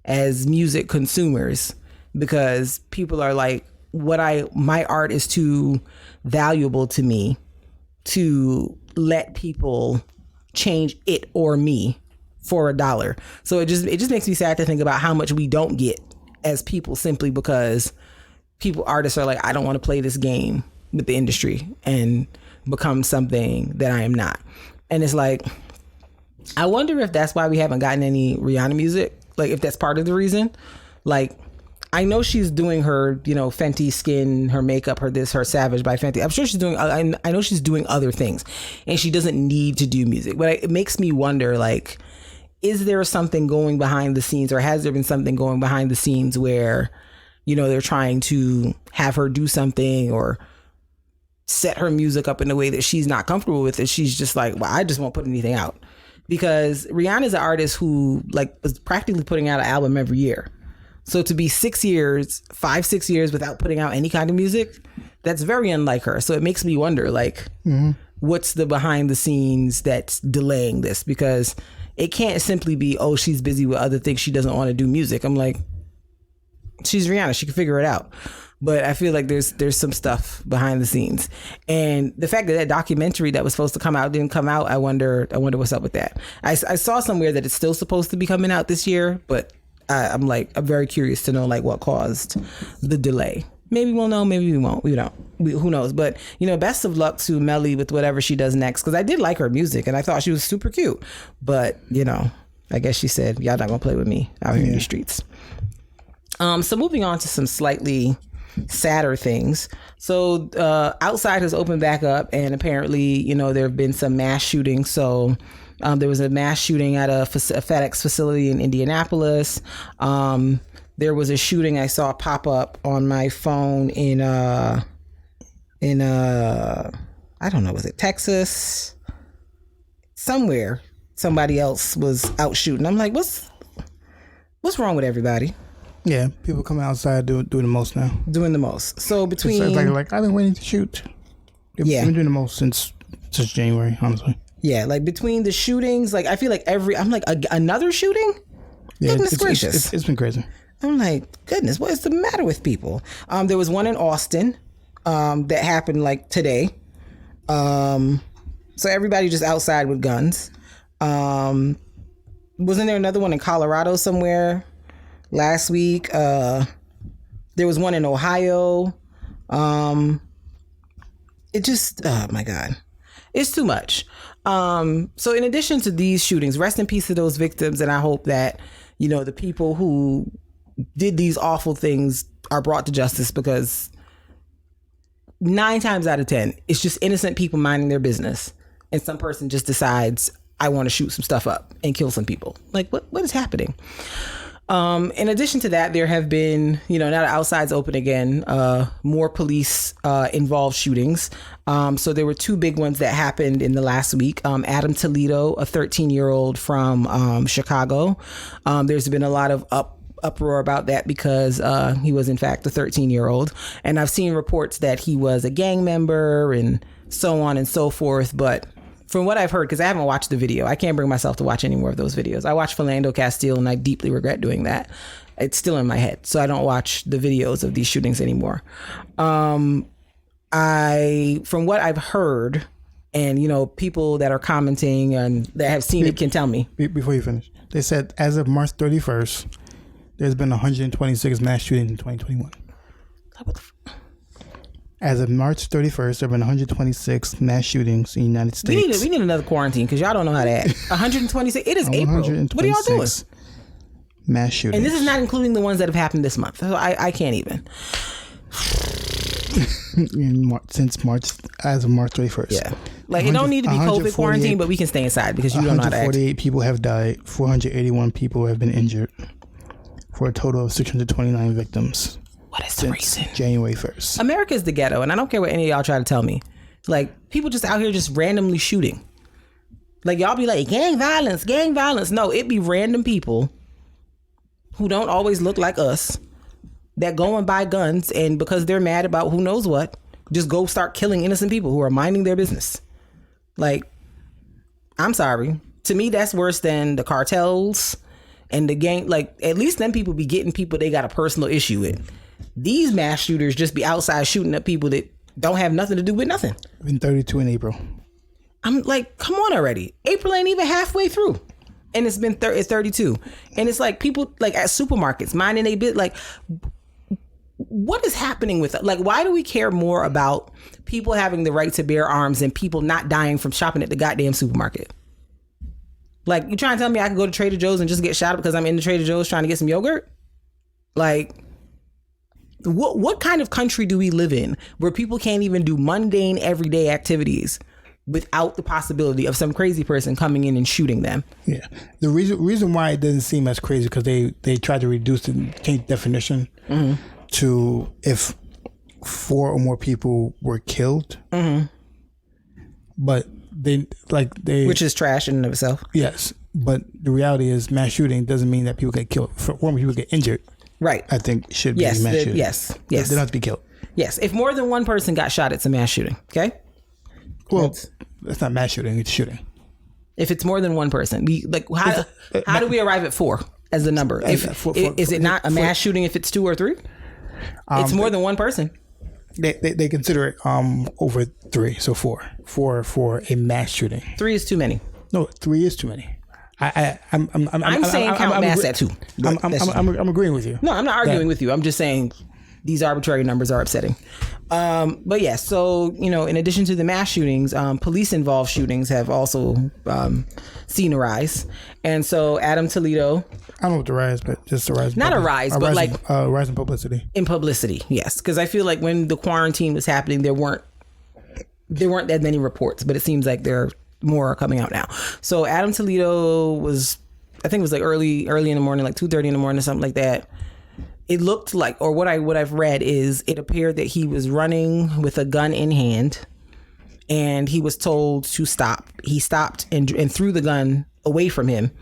A: as music consumers because people are like, my art is too valuable to me to let people change it or me for $1. So it just makes me sad to think about how much we don't get as people simply because artists are like, I don't want to play this game with the industry and become something that I am not. And it's like, I wonder if that's why we haven't gotten any Rihanna music. Like if that's part of the reason. Like I know she's doing her, you know, Fenty skin, her makeup, her Savage by Fenty. I'm sure she's doing, I know she's doing other things and she doesn't need to do music. But it makes me wonder, like, is there something going behind the scenes or has there been something going behind the scenes where, you know, they're trying to have her do something or set her music up in a way that she's not comfortable with, and she's just like, well, I just won't put anything out. Because Rihanna's an artist who like was practically putting out an album every year. So to be 6 years without putting out any kind of music, that's very unlike her. So it makes me wonder, like, what's the behind the scenes that's delaying this? Because it can't simply be, oh, she's busy with other things. She doesn't want to do music. I'm like, she's Rihanna. She can figure it out. But I feel like there's some stuff behind the scenes, and the fact that documentary that was supposed to come out didn't come out. I wonder what's up with that. I saw somewhere that it's still supposed to be coming out this year, but I'm very curious to know like what caused the delay. Maybe we'll know, maybe we won't. We don't. Who knows? But you know, best of luck to Melly with whatever she does next, because I did like her music and I thought she was super cute. But you know, I guess she said, "Y'all not gonna play with me out here in the streets." So moving on to some slightly sadder things. So outside has opened back up, and apparently, you know, there have been some mass shootings. So there was a mass shooting at a FedEx facility in Indianapolis. There was a shooting I saw pop up on my phone in I I don't know, was it Texas? Somewhere, somebody else was out shooting. I'm like, what's wrong with everybody?
B: Yeah, people coming outside doing the most now.
A: Doing the most. So between
B: it's like I've been waiting to shoot. I've been doing the most since January, honestly.
A: Yeah, like between the shootings, like I feel like I'm like another shooting.
B: Yeah,
A: Goodness gracious,
B: it's been crazy.
A: I'm like, goodness, what is the matter with people? There was one in Austin that happened like today. So everybody just outside with guns. Wasn't there another one in Colorado somewhere last week? There was one in Ohio. It just, oh my God, it's too much. So in addition to these shootings, rest in peace to those victims. And I hope that, you know, the people who did these awful things are brought to justice, because 9 times out of 10, it's just innocent people minding their business. And some person just decides, I want to shoot some stuff up and kill some people. Like, what is happening? In addition to that, there have been, you know, now that outside's open again, more police involved shootings. So there were 2 big ones that happened in the last week. Adam Toledo, a 13-year-old from Chicago. There's been a lot of uproar about that because he was in fact a 13-year-old. And I've seen reports that he was a gang member and so on and so forth. But from what I've heard, because I haven't watched the video, I can't bring myself to watch any more of those videos. I watched Philando Castile and I deeply regret doing that. It's still in my head, so I don't watch the videos of these shootings anymore. From what I've heard, and you know, people that are commenting and that have seen it can tell me.
B: Before you finish, they said as of March 31st, there's been 126 mass shootings in 2021.
A: What the
B: As of March 31st, there have been 126 mass shootings in the United States.
A: We need another quarantine because y'all don't know how to act. 126. It is April. What are y'all doing?
B: Mass shootings.
A: And this is not including the ones that have happened this month. So I can't even.
B: Since March, as of March 31st.
A: Yeah. Like, it don't need to be COVID quarantine, but we can stay inside because you don't know how to act.
B: 148 people have died. 481 people have been injured. For a total of 629 victims.
A: What is the reason?
B: January 1st.
A: America is the ghetto, and I don't care what any of y'all try to tell me. Like, people just out here just randomly shooting. Like, y'all be like, gang violence, gang violence. No, it be random people who don't always look like us that go and buy guns, and because they're mad about who knows what, just go start killing innocent people who are minding their business. Like, I'm sorry. To me, that's worse than the cartels and the gang. Like, at least them people be getting people they got a personal issue with. These mass shooters just be outside shooting up people that don't have nothing to do with nothing.
B: Been 32 in April.
A: I'm like, come on already. April ain't even halfway through. And it's been it's 32. And it's like people like at supermarkets minding a bit like, what is happening with it? Like, why do we care more about people having the right to bear arms and people not dying from shopping at the goddamn supermarket? Like, you trying to tell me I can go to Trader Joe's and just get shot up because I'm in the Trader Joe's trying to get some yogurt? Like, what kind of country do we live in where people can't even do mundane everyday activities without the possibility of some crazy person coming in and shooting them?
B: Yeah. The reason why it doesn't seem as crazy because they tried to reduce the change definition to if 4 or more people were killed. But they
A: which is trash in and of itself.
B: Yes. But the reality is mass shooting doesn't mean that people get killed. 4 more people get injured.
A: Right.
B: I think should be mass shooting.
A: Yes.
B: They don't have to be killed.
A: Yes. If more than one person got shot, it's a mass shooting. Okay.
B: Well, that's not mass shooting. It's shooting.
A: If it's more than one person, how do we arrive at 4 as the number? Is it not a mass shooting if it's 2 or 3? It's more than one person.
B: They consider it over 3, so 4 for a mass shooting.
A: 3 is too many.
B: No, 3 is too many. I'm
A: saying count mass at 2.
B: I'm agreeing with you.
A: No, I'm not arguing with you. I'm just saying these arbitrary numbers are upsetting. But yeah, so, you know, in addition to the mass shootings, police involved shootings have also seen a rise. And so Adam Toledo.
B: I don't know what the rise, but just a rise.
A: Not a rise, but like
B: rise in publicity.
A: In publicity, yes. Because I feel like when the quarantine was happening, there weren't that many reports, but it seems like there are more coming out now. So Adam Toledo was, I think it was like early in the morning, like 2:30 in the morning or something like that. It looked like, or what I've read is it appeared that he was running with a gun in hand and he was told to stop. He stopped and threw the gun away from him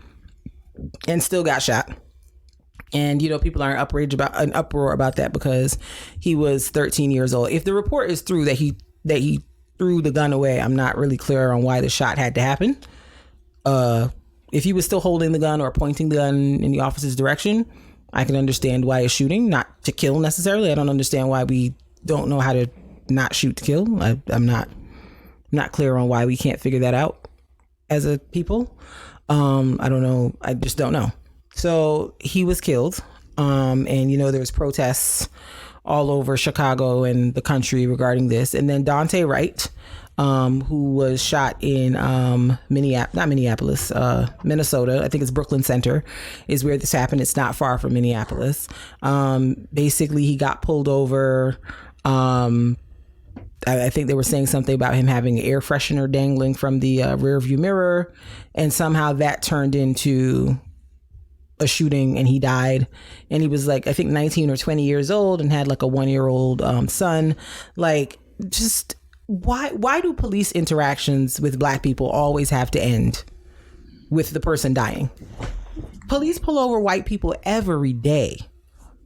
A: and still got shot. And, you know, people are an uproar about that because he was 13 years old. If the report is true that he threw the gun away, I'm not really clear on why the shot had to happen. If he was still holding the gun or pointing the gun in the officer's direction, I can understand why he's shooting, not to kill necessarily. I don't understand why we don't know how to not shoot to kill. I'm not clear on why we can't figure that out as a people. I don't know. I just don't know. So he was killed. And, you know, there was protests all over Chicago and the country regarding this. And then Dante Wright, who was shot in Minnesota. I think it's Brooklyn Center is where this happened. It's not far from Minneapolis. Basically, he got pulled over. I think they were saying something about him having an air freshener dangling from the rear view mirror. And somehow that turned into a shooting and he died. And he was like, I think 19 or 20 years old and had like a 1-year-old son. Like, just why do police interactions with Black people always have to end with the person dying? Police pull over white people every day.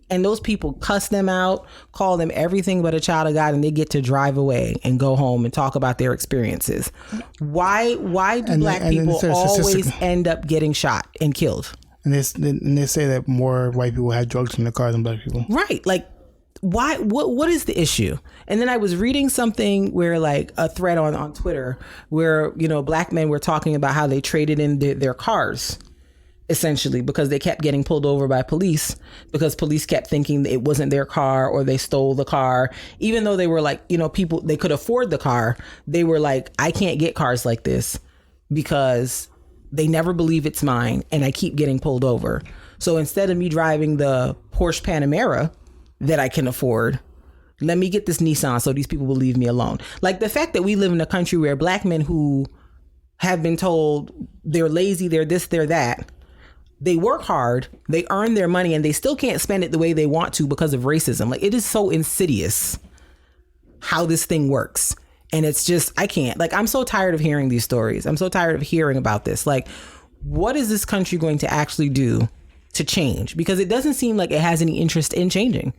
A: And those people cuss them out, call them everything but a child of God, and they get to drive away and go home and talk about their experiences. Why do Black people always end up getting shot and killed?
B: And they say that more white people have drugs in their cars than Black people.
A: Right. Like, why? What is the issue? And then I was reading something where, like, a thread on Twitter where, you know, Black men were talking about how they traded in their cars, essentially, because they kept getting pulled over by police because police kept thinking it wasn't their car or they stole the car. Even though they were like, you know, people, they could afford the car. They were like, I can't get cars like this because they never believe it's mine and I keep getting pulled over. So instead of me driving the Porsche Panamera that I can afford, let me get this Nissan so these people will leave me alone. Like, the fact that we live in a country where Black men who have been told they're lazy, they're this, they're that, they work hard, they earn their money, and they still can't spend it the way they want to because of racism. Like, it is so insidious how this thing works. And it's just, I can't. Like, I'm so tired of hearing these stories. I'm so tired of hearing about this. Like, what is this country going to actually do to change? Because it doesn't seem like it has any interest in changing.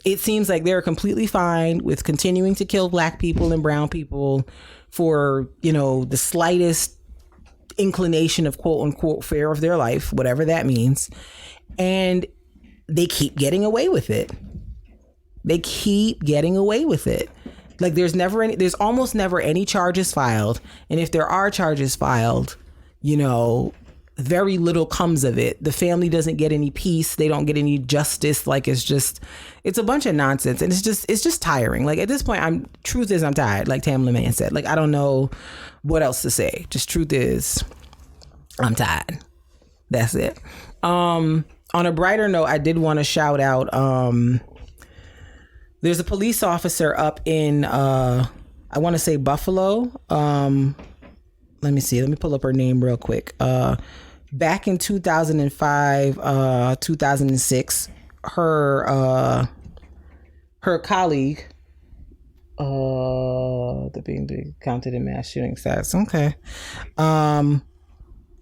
A: It seems like they're completely fine with continuing to kill Black people and brown people for, you know, the slightest inclination of quote unquote fear of their life, whatever that means. And they keep getting away with it. They keep getting away with it. Like, there's almost never any charges filed. And if there are charges filed, you know, very little comes of it. The family doesn't get any peace. They don't get any justice. Like, it's a bunch of nonsense. And it's just tiring. Like, at this point, truth is I'm tired. Like Tamla Man said, like, I don't know what else to say. Just truth is I'm tired. That's it. On a brighter note, I did want to shout out, there's a police officer up in, I want to say Buffalo. Let me see. Let me pull up her name real quick. Back in 2005, 2006, her colleague, they're being counted in mass shooting stats. Okay.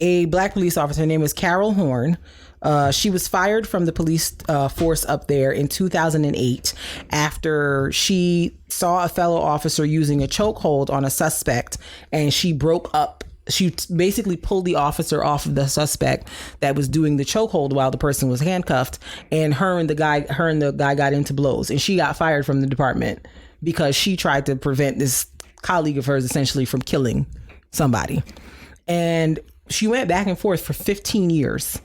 A: A Black police officer, her name is Carol Horn. She was fired from the police force up there in 2008 after she saw a fellow officer using a chokehold on a suspect, and she broke up. She basically pulled the officer off of the suspect that was doing the chokehold while the person was handcuffed, and her and the guy got into blows, and she got fired from the department because she tried to prevent this colleague of hers essentially from killing somebody. And she went back and forth for 15 years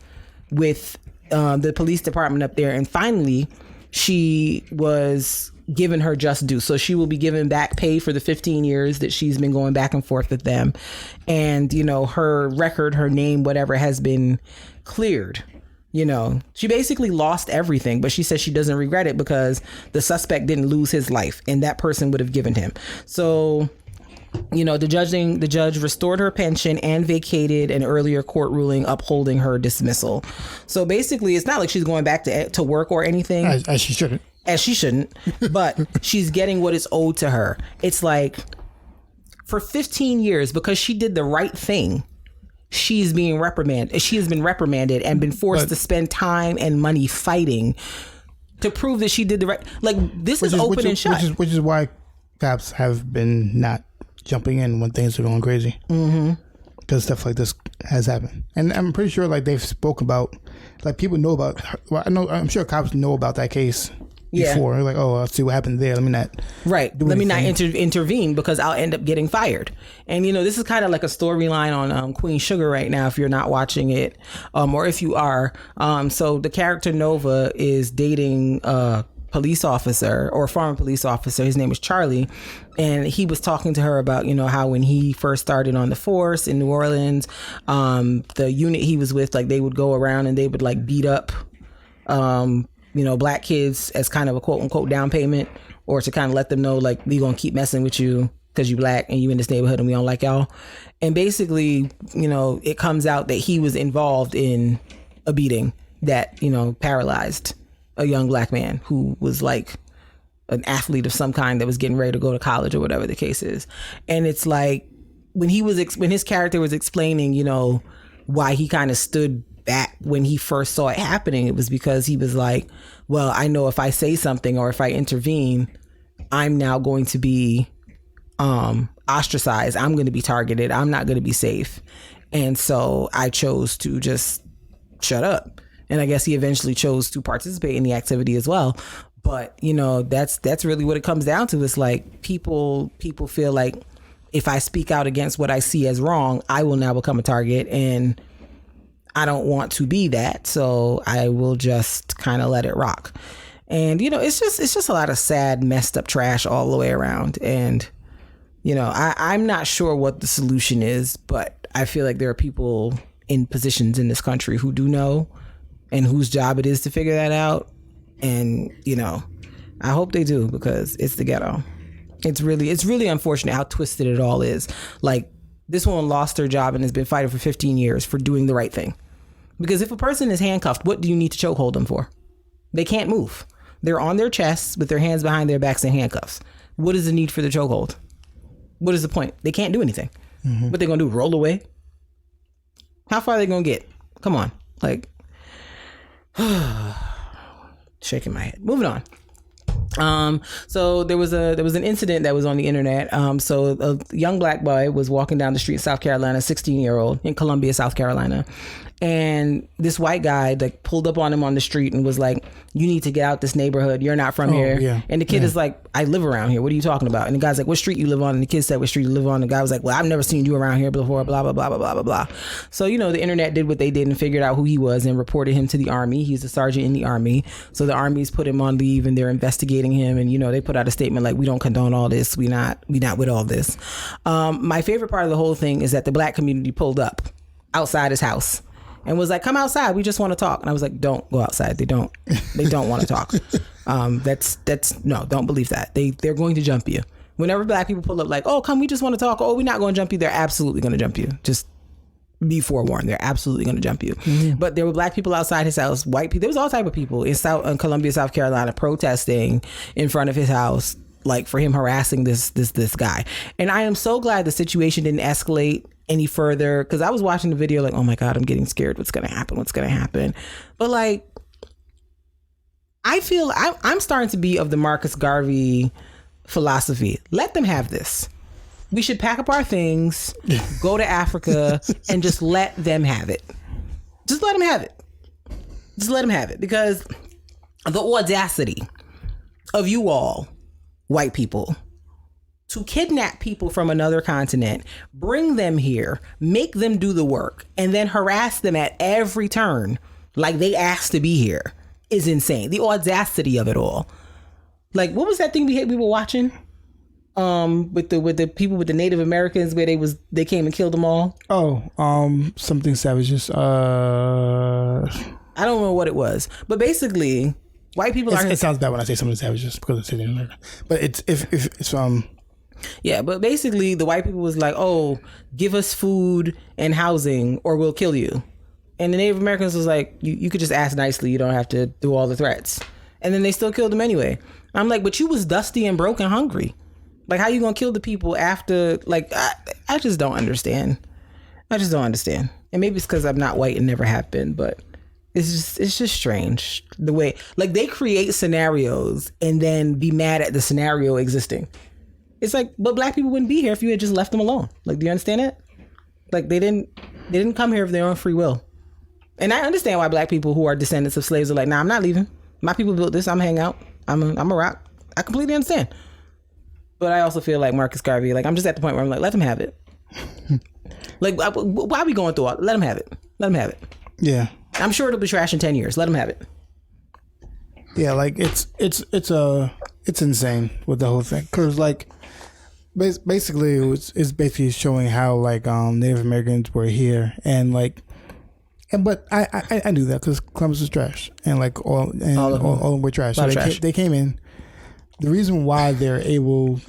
A: with the police department up there. And finally, she was given her just due. So she will be given back pay for the 15 years that she's been going back and forth with them. And, you know, her record, her name, whatever, has been cleared. You know, she basically lost everything, but she says she doesn't regret it because the suspect didn't lose his life and that person would have given him. So, you know, the judge restored her pension and vacated an earlier court ruling upholding her dismissal. So basically, it's not like she's going back to work or anything.
B: As she shouldn't.
A: But she's getting what is owed to her. It's like, for 15 years because she did the right thing. She has been reprimanded and been forced to spend time and money fighting to prove that she did the right. Like, this is open and shut.
B: Which is why cops have been not jumping in when things are going crazy. Mm-hmm. Because stuff like this has happened, and I'm pretty sure like they've spoke about, like people know about. Well, I'm sure cops know about that case before. Like, oh, I'll see what happened there. Let me not.
A: Right. Let me not intervene because I'll end up getting fired. And this is kind of like a storyline on Queen Sugar right now. If you're not watching it, or if you are, so the character Nova is dating police officer or former police officer. His name is Charlie, and he was talking to her about how when he first started on the force in New Orleans, the unit he was with, like, they would go around and they would like beat up black kids as kind of a quote unquote down payment, or to kind of let them know like we gonna keep messing with you because you black and you in this neighborhood and we don't like y'all. And basically it comes out that he was involved in a beating that paralyzed a young black man who was like an athlete of some kind that was getting ready to go to college or whatever the case is. And it's like when his character was explaining, why he kind of stood back when he first saw it happening, it was because he was like, well, I know if I say something or if I intervene, I'm now going to be ostracized. I'm going to be targeted. I'm not going to be safe. And so I chose to just shut up. And I guess he eventually chose to participate in the activity as well. But, that's really what it comes down to. It's like people feel like if I speak out against what I see as wrong, I will now become a target. And I don't want to be that. So I will just kind of let it rock. And, it's just a lot of sad, messed up trash all the way around. And, I'm not sure what the solution is, but I feel like there are people in positions in this country who do know and whose job it is to figure that out. And, I hope they do, because it's the ghetto. It's really unfortunate how twisted it all is. Like, this woman lost her job and has been fighting for 15 years for doing the right thing. Because if a person is handcuffed, what do you need to chokehold them for? They can't move. They're on their chests with their hands behind their backs in handcuffs. What is the need for the chokehold? What is the point? They can't do anything. Mm-hmm. What they gonna do? Roll away? How far are they gonna get? Come on. Like, shaking my head. Moving on. So there was an incident that was on the internet. So a young black boy was walking down the street in South Carolina, 16-year-old in Columbia, South Carolina. And this white guy like pulled up on him on the street and was like, you need to get out this neighborhood. You're not from here. Yeah, and the kid is like, I live around here. What are you talking about? And the guy's like, what street you live on? And the kid said, what street you live on? And the guy was like, well, I've never seen you around here before, blah, blah, blah, blah, blah, blah, blah. So, the internet did what they did and figured out who he was and reported him to the Army. He's a sergeant in the Army. So the Army's put him on leave and they're investigating him. And, they put out a statement like, we don't condone all this. We not with all this. My favorite part of the whole thing is that the black community pulled up outside his house and was like, come outside. We just want to talk. And I was like, don't go outside. They don't want to talk. No, don't believe that. They're going to jump you. Whenever black people pull up like, oh, come, we just want to talk. Oh, we're not going to jump you. They're absolutely going to jump you. Just be forewarned. They're absolutely going to jump you. Mm-hmm. But there were black people outside his house, white people. There was all type of people in Columbia, South Carolina, protesting in front of his house, like for him harassing this guy. And I am so glad the situation didn't escalate any further, because I was watching the video like, oh my God, I'm getting scared. What's going to happen? But like, I feel I'm starting to be of the Marcus Garvey philosophy. Let them have this. We should pack up our things, go to Africa, and just let them have it. Just let them have it. Just let them have it. Because the audacity of you all, white people, to kidnap people from another continent, bring them here, make them do the work, and then harass them at every turn like they asked to be here is insane. The audacity of it all. Like, what was that thing we were watching? With the people, with the Native Americans, where they came and killed them all.
B: Something savages.
A: I don't know what it was, but basically, white people are.
B: It sounds bad when I say something savages because it's Native American, but it's
A: Yeah, but basically the white people was like, oh, give us food and housing or we'll kill you. And the Native Americans was like, you could just ask nicely. You don't have to do all the threats. And then they still killed them anyway. I'm like, but you was dusty and broke and hungry. Like, how you gonna kill the people after? Like, I just don't understand. I just don't understand. And maybe it's because I'm not white and never have been, but it's just strange the way, like, they create scenarios and then be mad at the scenario existing. It's like, but black people wouldn't be here if you had just left them alone. Like, do you understand it? Like, they didn't come here of their own free will. And I understand why black people who are descendants of slaves are like, nah, I'm not leaving. My people built this. I'm hang out. I'm a rock. I completely understand. But I also feel like Marcus Garvey, like, I'm just at the point where I'm like, let him have it. Like, why are we going through all? Let him have it. Let him have it.
B: Yeah.
A: I'm sure it'll be trash in 10 years. Let him have it.
B: Yeah, like, it's insane with the whole thing. Because, like, basically, it's basically showing how, like, Native Americans were here. And, like, but I knew that because Columbus was trash. And, like, all of them were trash. So they came in. The reason why they're able,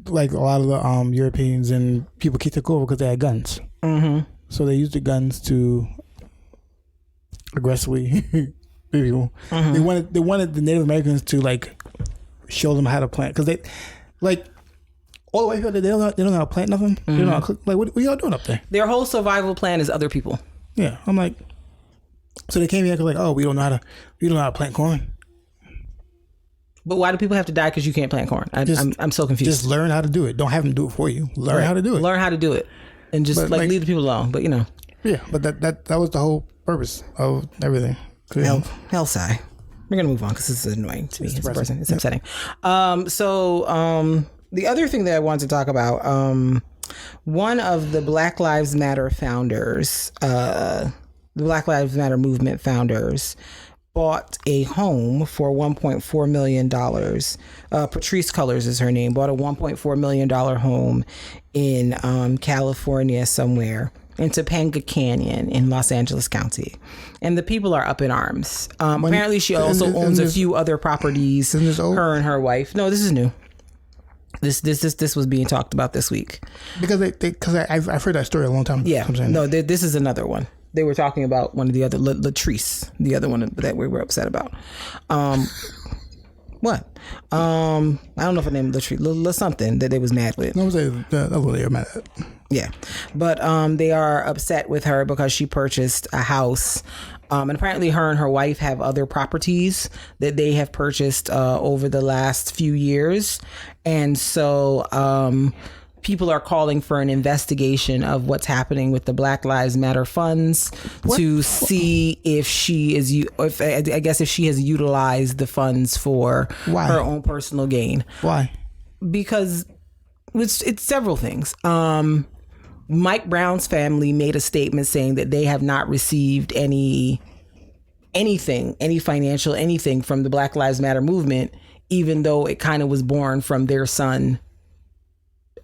B: like, a lot of the Europeans and people took over because they had guns. Mm-hmm. So they used the guns to aggressively people. Mm-hmm. They wanted the Native Americans to, like, show them how to plant, because they, like, all the way here they don't know how to plant nothing. Mm-hmm. They don't know how to cook. Like, what are y'all doing up there?
A: Their whole survival plan is other people.
B: Yeah, I'm like, so they came here because, like, oh, we don't know how to plant corn.
A: But why do people have to die because you can't plant corn? I'm so confused.
B: Just learn how to do it. Don't have them do it for you. Learn how to do it.
A: Learn how to do it, and just like leave the people alone. But
B: yeah. But that was the whole purpose of everything.
A: Hell, sigh. We're gonna move on because this is annoying to me as a person. It's upsetting. The other thing that I wanted to talk about, one of the Black Lives Matter founders, the Black Lives Matter movement founders, bought a home for $1.4 million. Patrice Cullors is her name. Bought a $1.4 million home in California somewhere, in Topanga Canyon in Los Angeles County. And the people are up in arms. Apparently she also owns a few other properties, her and her wife. No, this is new. This was being talked about this week. Because
B: I've heard that story a long time ago.
A: Yeah. No, this is another one. They were talking about one of the other, Latrice, the other one that we were upset about. What? I don't know if her name was Latrice, something that they was mad with.
B: No, they were mad at.
A: Yeah. But they are upset with her because she purchased a house. And apparently her and her wife have other properties that they have purchased over the last few years. And so people are calling for an investigation of what's happening with the Black Lives Matter funds to see if she has utilized the funds for her own personal gain.
B: Why?
A: Because it's several things. Mike Brown's family made a statement saying that they have not received any financial anything from the Black Lives Matter movement, even though it kind of was born from their son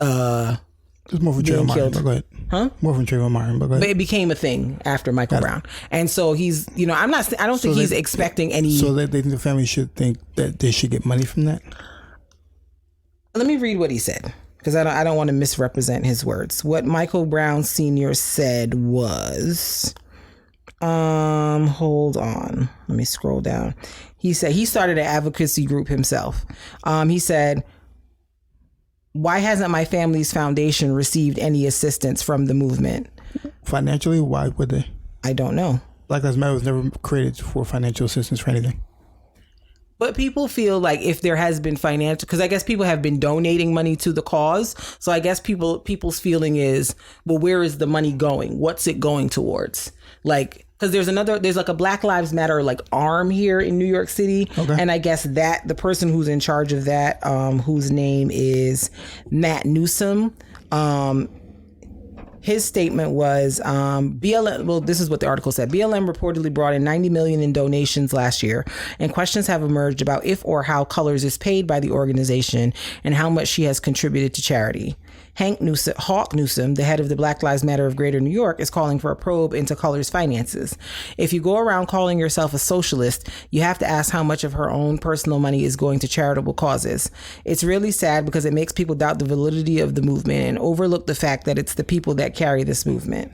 B: It's more from Trayvon Martin, but go ahead.
A: Huh?
B: More from Trayvon Martin, but go ahead.
A: But it became a thing after Michael Brown. And so he's, I don't think he's expecting any.
B: So they think the family should think that they should get money from that?
A: Let me read what he said, because I don't want to misrepresent his words. What Michael Brown Sr. said was, hold on. Let me scroll down. He said he started an advocacy group himself. He said, why hasn't my family's foundation received any assistance from the movement?
B: Financially, why would they?
A: I don't know.
B: Black Lives Matter was never created for financial assistance for anything.
A: But people feel like if there has been financial, because I guess people have been donating money to the cause. So I guess people's feeling is, well, where is the money going? What's it going towards? Like, because there's like a Black Lives Matter like arm here in New York City. Okay. And I guess that the person who's in charge of that, whose name is Matt Newsom, his statement was, BLM, well, this is what the article said. BLM reportedly brought in $90 million in donations last year, and questions have emerged about if or how Cullors is paid by the organization and how much she has contributed to charity. Hawk Newsom, the head of the Black Lives Matter of Greater New York, is calling for a probe into Cullors' finances. If you go around calling yourself a socialist, you have to ask how much of her own personal money is going to charitable causes. It's really sad because it makes people doubt the validity of the movement and overlook the fact that it's the people that carry this movement.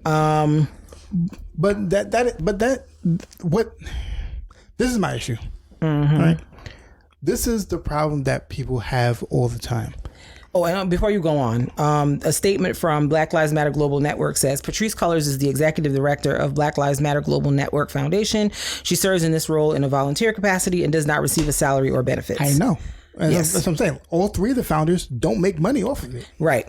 B: This is my issue. Mm-hmm. Right? This is the problem that people have all the time.
A: Oh, and before you go on, a statement from Black Lives Matter Global Network says, Patrisse Cullors is the executive director of Black Lives Matter Global Network Foundation. She serves in this role in a volunteer capacity and does not receive a salary or benefits.
B: I know.
A: Yes.
B: That's what I'm saying. All three of the founders don't make money off of it.
A: Right.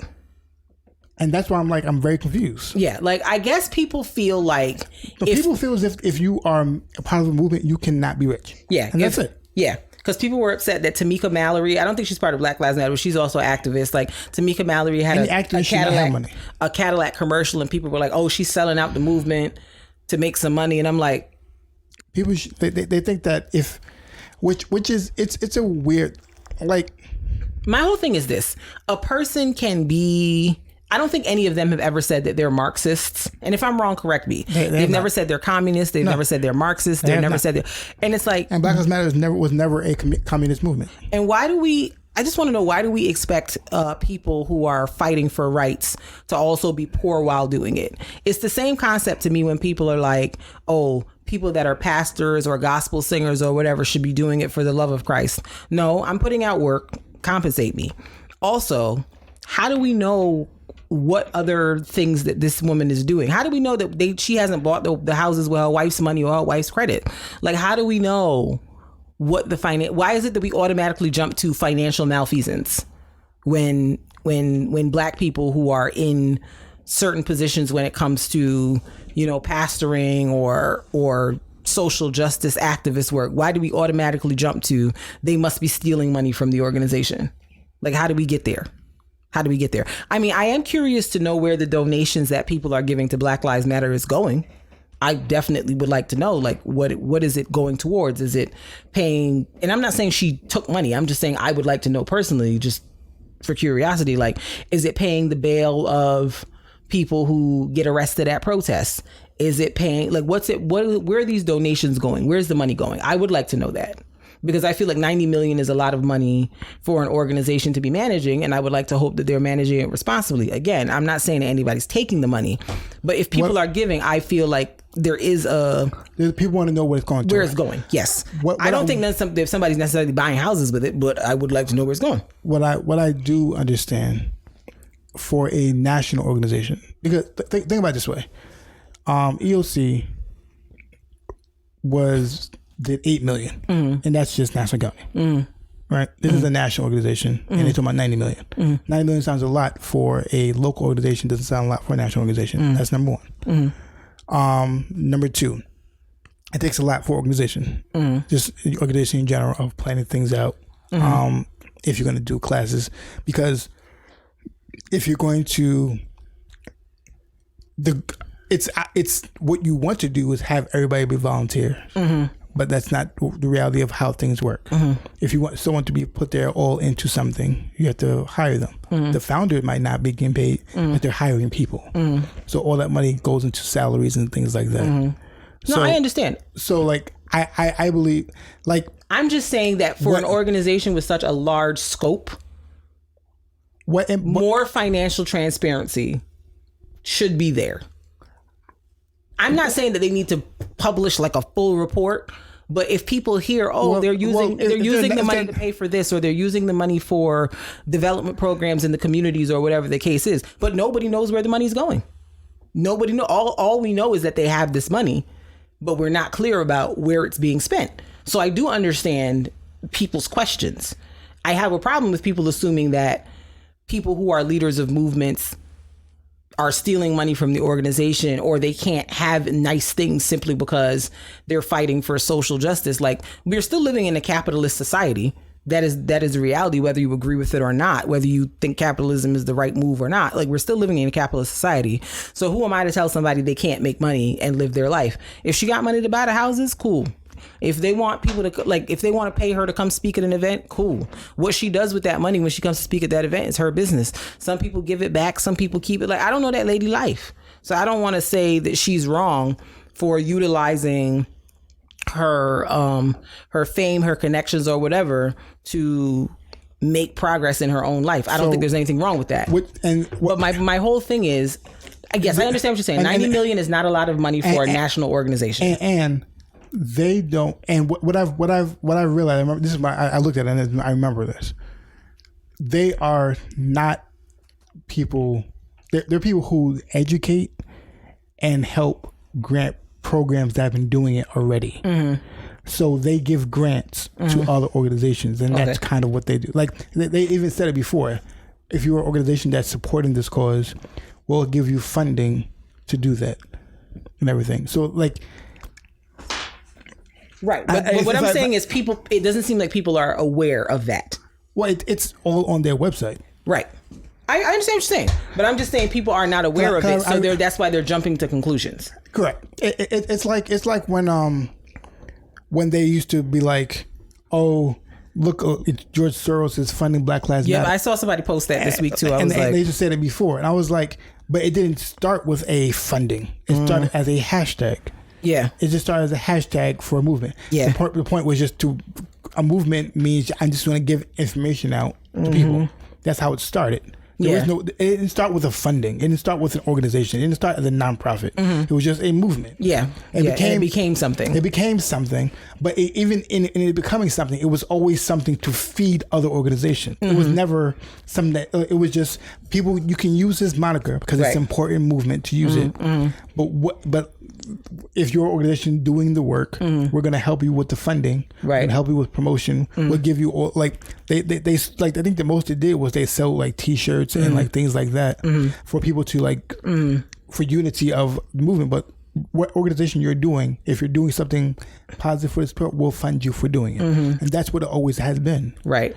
B: And that's why I'm very confused.
A: Yeah. Like, I guess people feel like...
B: people feel as if you are a part of a movement, you cannot be rich.
A: Yeah.
B: And that's it.
A: Yeah. Because people were upset that Tamika Mallory, I don't think she's part of Black Lives Matter, but she's also an activist. Like, Tamika Mallory had a Cadillac commercial, and people were like, oh, she's selling out the movement to make some money. And I'm like...
B: People, they think that if... Which is... It's a weird... Like...
A: My whole thing is this. A person can be... I don't think any of them have ever said that they're Marxists. And if I'm wrong, correct me. They've never said they're communists. They've never said they're Marxists. They've never said they're... And it's like...
B: And Black Lives Matter was never a communist movement.
A: And why do we... I just want to know, why do we expect people who are fighting for rights to also be poor while doing it? It's the same concept to me when people are like, oh, people that are pastors or gospel singers or whatever should be doing it for the love of Christ. No, I'm putting out work. Compensate me. Also, how do we know what other things that this woman is doing? How do we know that she hasn't bought the houses with her wife's money or her wife's credit? Like, how do we know what the why is it that we automatically jump to financial malfeasance when Black people who are in certain positions when it comes to, pastoring or social justice activist work, why do we automatically jump to they must be stealing money from the organization? Like, how do we get there? How do we get there? I mean, I am curious to know where the donations that people are giving to Black Lives Matter is going. I definitely would like to know, like, what is it going towards? Is it paying? And I'm not saying she took money. I'm just saying I would like to know personally, just for curiosity, like, is it paying the bail of people who get arrested at protests? Is it paying, like, where are these donations going? Where's the money going? I would like to know that. Because I feel like 90 million is a lot of money for an organization to be managing, and I would like to hope that they're managing it responsibly. Again, I'm not saying that anybody's taking the money, but if people are giving, I feel like there is
B: people want to know where it's going.
A: Where it's going, yes. I don't think that somebody's necessarily buying houses with it, but I would like to know where it's going.
B: What I do understand for a national organization, because think about it this way, EOC did 8 million, and that's just Nassau County, right? This is a national organization, and they're talking about 90 million. 90 million sounds a lot for a local organization, doesn't sound a lot for a national organization. That's number one. Number two, it takes a lot for organization, just organization in general, of planning things out. If you're going to do classes, because if you're going to, it's what you want to do is have everybody be volunteer. But that's not the reality of how things work. If you want someone to be put there all into something, you have to hire them. The founder might not be getting paid, but they're hiring people. So all that money goes into salaries and things like that.
A: No, I understand.
B: So, like, I believe, like...
A: I'm just saying that for an organization with such a large scope, more financial transparency should be there. I'm not saying that they need to publish like a full report, but if people hear, they're using the money to pay for this, or they're using the money for development programs in the communities, or whatever the case is, but nobody knows where the money's going. Nobody know. All we know is that they have this money, but we're not clear about where it's being spent. So I do understand people's questions. I have a problem with people assuming that people who are leaders of movements are stealing money from the organization, or they can't have nice things simply because they're fighting for social justice. Like, we're still living in a capitalist society. That is the reality, whether you agree with it or not, whether you think capitalism is the right move or not. Like, we're still living in a capitalist society. So who am I to tell somebody they can't make money and live their life? If she got money to buy the houses, cool. If they want people to, like, if they want to pay her to come speak at an event, cool. What she does with that money when she comes to speak at that event is her business. Some people give it back. Some people keep it. Like, I don't know that lady life. So I don't want to say that she's wrong for utilizing her fame, her connections, or whatever to make progress in her own life. I don't think there's anything wrong with that. But my whole thing is, I guess I understand what you're saying. 90 million is not a lot of money for a national organization.
B: And they don't. And what I've realized, I remember, this is I looked at it and I remember this. They are not people. They're people who educate and help grant programs that have been doing it already. So they give grants to other organizations, and that's kind of what they do. Like they even said it before. If you're an organization that's supporting this cause, we'll give you funding to do that and everything. So like,
A: right. But what I'm saying is people, it doesn't seem like people are aware of that.
B: Well, it's all on their website.
A: Right. I understand what you're saying, but I'm just saying people are not aware of it, so that's why they're jumping to conclusions. Correct.
B: It's like when they used to be like, oh, look, George Soros is funding Black Lives Matter.
A: Yeah, I saw somebody post that this week too.
B: And they just said it before, and I was like, but it didn't start with a funding. It started as a hashtag.
A: Yeah.
B: It just started as a hashtag for a movement.
A: Yeah.
B: The point was just a movement means I'm just going to give information out to people. That's how it started. It didn't start with a funding. It didn't start with an organization. It didn't start as a nonprofit. It was just a movement.
A: Yeah. It became something.
B: It became something. But even in it becoming something, it was always something to feed other organizations. It was never something that, it was just people, you can use this moniker because it's an important movement to use it. But if your organization doing the work, we're going to help you with the funding, and help you with promotion. We'll give you all, like they like, I think the most they did was they sell like T-shirts and like things like that for people to like for unity of the movement. But what organization you're doing, if you're doing something positive for this people, we'll fund you for doing it, and that's what it always has been.
A: Right.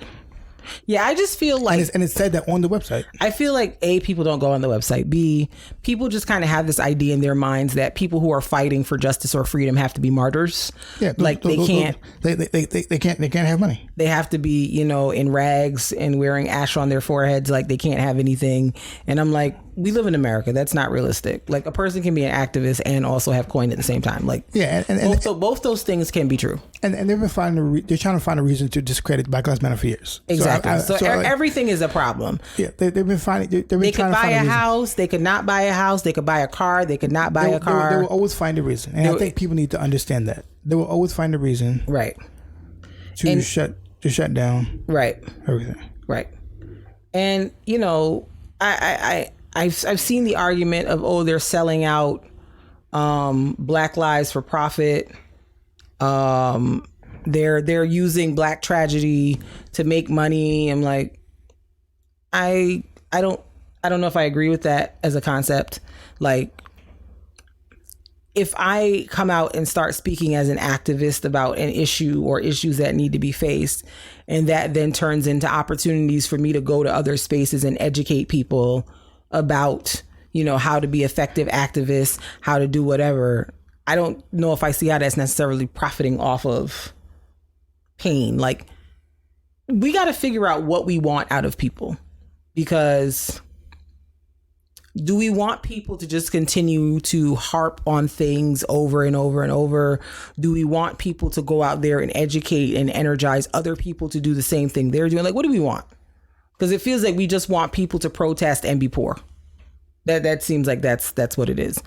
A: Yeah, I just feel like...
B: And it said that on the website.
A: I feel like, A, people don't go on the website. B, people just kind of have this idea in their minds that people who are fighting for justice or freedom have to be martyrs. Yeah, they can't...
B: They can't have money.
A: They have to be, in rags and wearing ash on their foreheads. Like, they can't have anything. And I'm like, we live in America. That's not realistic. Like, a person can be an activist and also have coin at the same time. Like,
B: yeah,
A: both those things can be true.
B: And they've been they're trying to find a reason to discredit Black Lives Matter for years.
A: Exactly. So everything is a problem.
B: Yeah, they've been finding.
A: They could buy a house. They could not buy a house. They could buy a car. They could not buy a car.
B: They will always find a reason, and I think people need to understand that they will always find a reason.
A: Right.
B: To shut down.
A: Right.
B: Everything.
A: Right. And I've seen the argument of, they're selling out Black lives for profit. They're using Black tragedy to make money. I'm like, I don't know if I agree with that as a concept. Like, if I come out and start speaking as an activist about an issue or issues that need to be faced, and that then turns into opportunities for me to go to other spaces and educate people about, how to be effective activists, how to do whatever, I don't know if I see how that's necessarily profiting off of pain. Like, we got to figure out what we want out of people, because do we want people to just continue to harp on things over and over and over? Do we want people to go out there and educate and energize other people to do the same thing they're doing? Like, what do we want? Because it feels like we just want people to protest and be poor. That seems like that's what it is.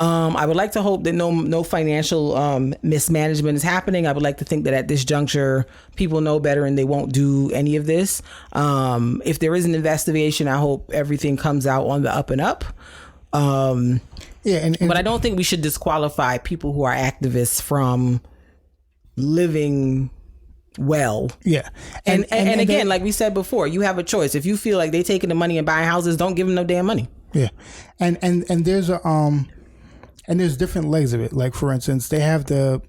A: I would like to hope that no financial mismanagement is happening. I would like to think that at this juncture, people know better and they won't do any of this. If there is an investigation, I hope everything comes out on the up and up. But I don't think we should disqualify people who are activists from living well.
B: Yeah.
A: And again, like we said before, you have a choice. If you feel like they taking the money and buying houses, don't give them no damn money.
B: Yeah. And there's a and there's different legs of it. Like, for instance, they have a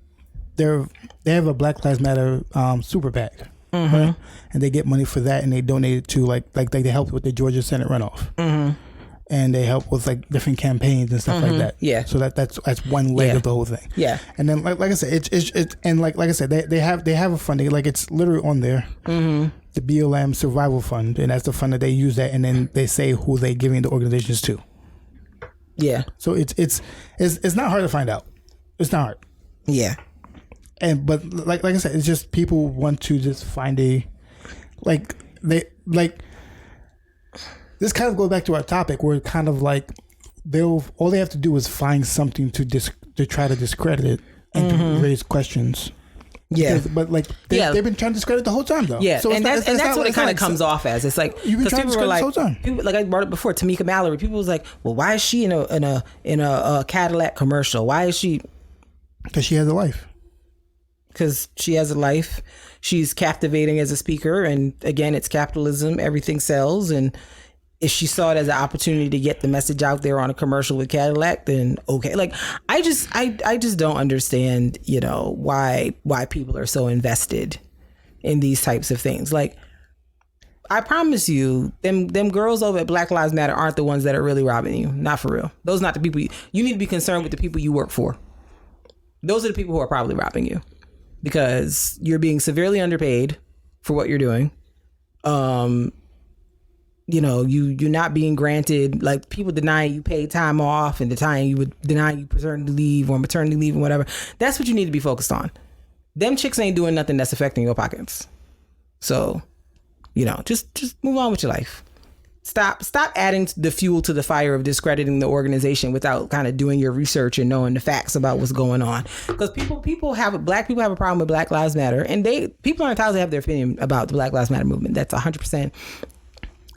B: Black Lives Matter super PAC, right? And they get money for that, and they donate it to like they help with the Georgia Senate runoff, and they help with like different campaigns and stuff like that.
A: Yeah.
B: So that's one leg of the whole thing.
A: Yeah.
B: And then like I said, it's and like I said, they have a funding, like it's literally on there. The BLM Survival Fund, and that's the fund that they use that, and then they say who they giving the organizations to.
A: Yeah.
B: So it's not hard to find out. It's not hard.
A: Yeah.
B: But like I said, it's just people want to just find this kind of goes back to our topic, where kind of like all they have to do is find something to try to discredit it, and to raise questions.
A: Yeah,
B: but like they've been trying to discredit the whole time though.
A: Yeah,
B: so
A: and that's what it kind of comes off as. It's like
B: you've been trying to discredit the whole time.
A: People, like I brought it before, Tamika Mallory. People was like, well, why is she in a Cadillac commercial? Why is she?
B: Because she has a life.
A: Because she has a life. She's captivating as a speaker, and again, it's capitalism. Everything sells, and if she saw it as an opportunity to get the message out there on a commercial with Cadillac, then okay. Like I just don't understand, why people are so invested in these types of things. Like I promise you, them girls over at Black Lives Matter aren't the ones that are really robbing you. Not for real. Those are not the people you need to be concerned with. The people you work for. Those are the people who are probably robbing you because you're being severely underpaid for what you're doing. You're not being granted, like people denying you paid time off and denying you paternity leave or maternity leave and whatever. That's what you need to be focused on. Them chicks ain't doing nothing that's affecting your pockets. So, just move on with your life. Stop adding the fuel to the fire of discrediting the organization without kind of doing your research and knowing the facts about what's going on. Because black people have a problem with Black Lives Matter, and people are entitled to have their opinion about the Black Lives Matter movement. That's 100%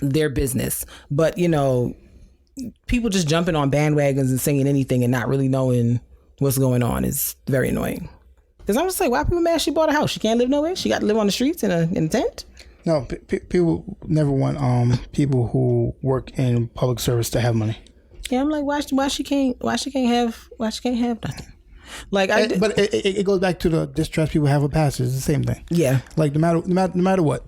A: their business. But people just jumping on bandwagons and saying anything and not really knowing what's going on is very annoying. Because I'm just like, why are people mad she bought a house? She can't live nowhere? She got to live on the streets in a tent?
B: No, people never want people who work in public service to have money.
A: Yeah, I'm like, why she can't have nothing? Like,
B: but it goes back to the distrust people have with pastors. It's the same thing. Yeah, like no matter what,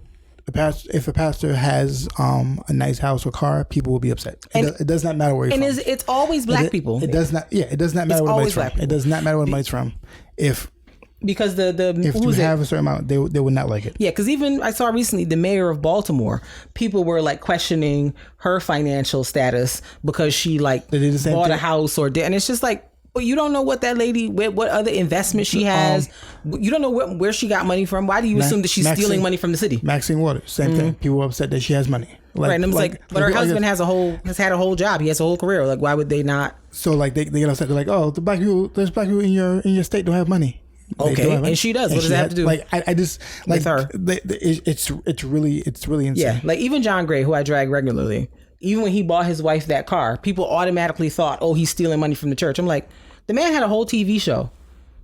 B: if a pastor has a nice house or car, people will be upset. It does not matter where you're from.
A: It's always black people.
B: It does not. Yeah, it does not matter where the money's from. It does not matter where the money's from.
A: Because
B: if you have a certain amount, they would not like it.
A: Yeah, because even I saw recently the mayor of Baltimore, people were like questioning her financial status because she bought a house and it's just like, well, you don't know what that lady, what other investment she has. You don't know where she got money from. Why do you assume that she's stealing money from the city?
B: Maxine Waters, same thing. People are upset that she has money.
A: Right, and I'm but her husband has had a whole job. He has a whole career. Like, why would they not?
B: So like they get upset. They're like, oh, there's black people in your state don't have money.
A: Okay, and she does. What does that have to do?
B: Like I just like her. It's really insane.
A: Yeah, like even John Gray, who I drag regularly, even when he bought his wife that car, people automatically thought, oh, he's stealing money from the church. I'm like, the man had a whole TV show.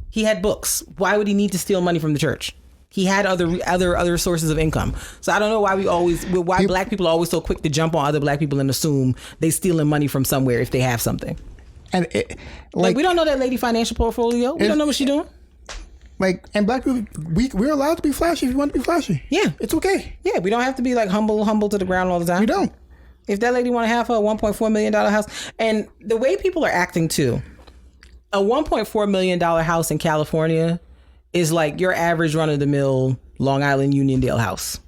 A: He had books. Why would he need to steal money from the church? He had other sources of income. So I don't know why black people are always so quick to jump on other black people and assume they stealing money from somewhere if they have something. And we don't know that lady financial portfolio. We don't know what she's doing.
B: Like, and black people, we're allowed to be flashy if you want to be flashy.
A: Yeah.
B: It's okay.
A: Yeah, we don't have to be like humble to the ground all the time.
B: We don't.
A: If that lady want to have a $1.4 million house, and the way people are acting too, a $1.4 million house in California is like your average run-of-the-mill Long Island Uniondale house.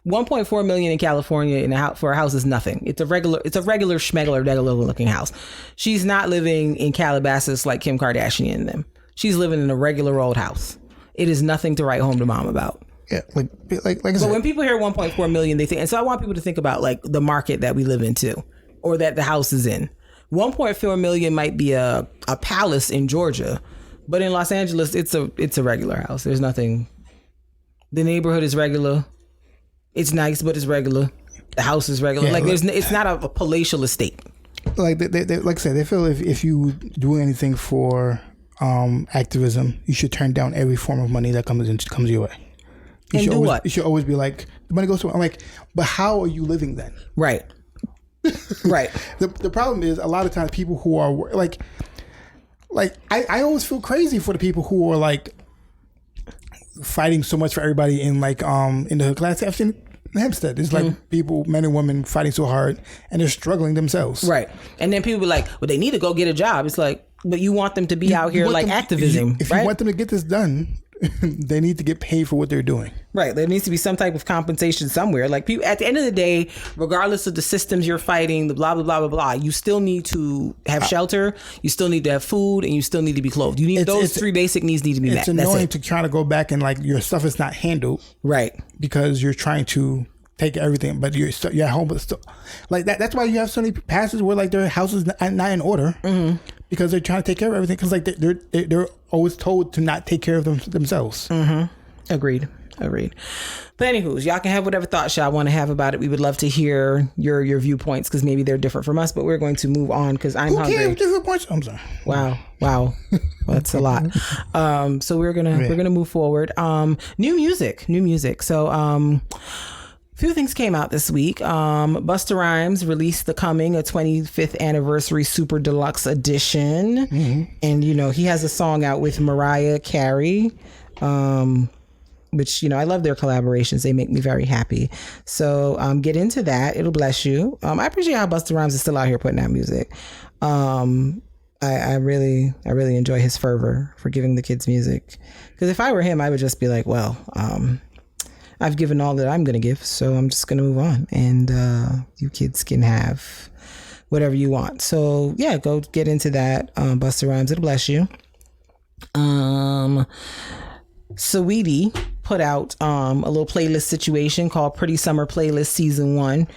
A: 1.4 million in California for a house is nothing. It's a regular schmegular, regular looking house. She's not living in Calabasas like Kim Kardashian and them. She's living in a regular old house. It is nothing to write home to mom about.
B: Yeah, like I said.
A: But when people hear 1.4 million, they think, and so I want people to think about like the market that we live in too, or that the house is in. 1.4 million might be a palace in Georgia, but in Los Angeles, it's a regular house. There's nothing. The neighborhood is regular. It's nice, but it's regular. The house is regular. Yeah, it's not a palatial estate.
B: Like they like I said, they feel if you do anything for activism, you should turn down every form of money that comes your way. You should always be like, the money goes to. I'm like, but how are you living then?
A: Right. Right.
B: The problem is a lot of times people who are like I always feel crazy for the people who are like fighting so much for everybody in like in the class. I've seen in Hempstead. It's like people, men and women, fighting so hard and they're struggling themselves.
A: Right. And then people be like, well, they need to go get a job. It's like, but you want them to be out here like activism.
B: If
A: right?
B: you want them to get this done, they need to get paid for what they're doing.
A: Right. There needs to be some type of compensation somewhere. Like people, at the end of the day, regardless of the systems you're fighting, the blah, blah, blah, blah, blah, you still need to have shelter. You still need to have food, and you still need to be clothed. You need those three basic needs need to be met.
B: It's annoying to try to go back and like your stuff is not handled.
A: Right.
B: Because you're trying to take everything, but you're at home, but still like that. That's why you have so many pastors where like their house is not in order. Mm-hmm. because they're trying to take care of everything. Because like they're always told to not take care of themselves.
A: Agreed. But anywho, y'all can have whatever thoughts y'all want to have about it. We would love to hear your viewpoints because maybe they're different from us. But we're going to move on because I'm hungry.
B: Who cares different points? I'm sorry.
A: Wow, well, that's a lot. So we're gonna move forward. New music. So a few things came out this week. Busta Rhymes released The Coming, a 25th anniversary super deluxe edition, and he has a song out with Mariah Carey. Which, I love their collaborations. They make me very happy. So get into that. It'll bless you. I appreciate how Busta Rhymes is still out here putting out music. I really enjoy his fervor for giving the kids music. Because if I were him, I would just be like, well, I've given all that I'm going to give. So I'm just going to move on. And you kids can have whatever you want. So, yeah, go get into that. Busta Rhymes, it'll bless you. Saweetie put out a little playlist situation called Pretty Summer Playlist Season 1.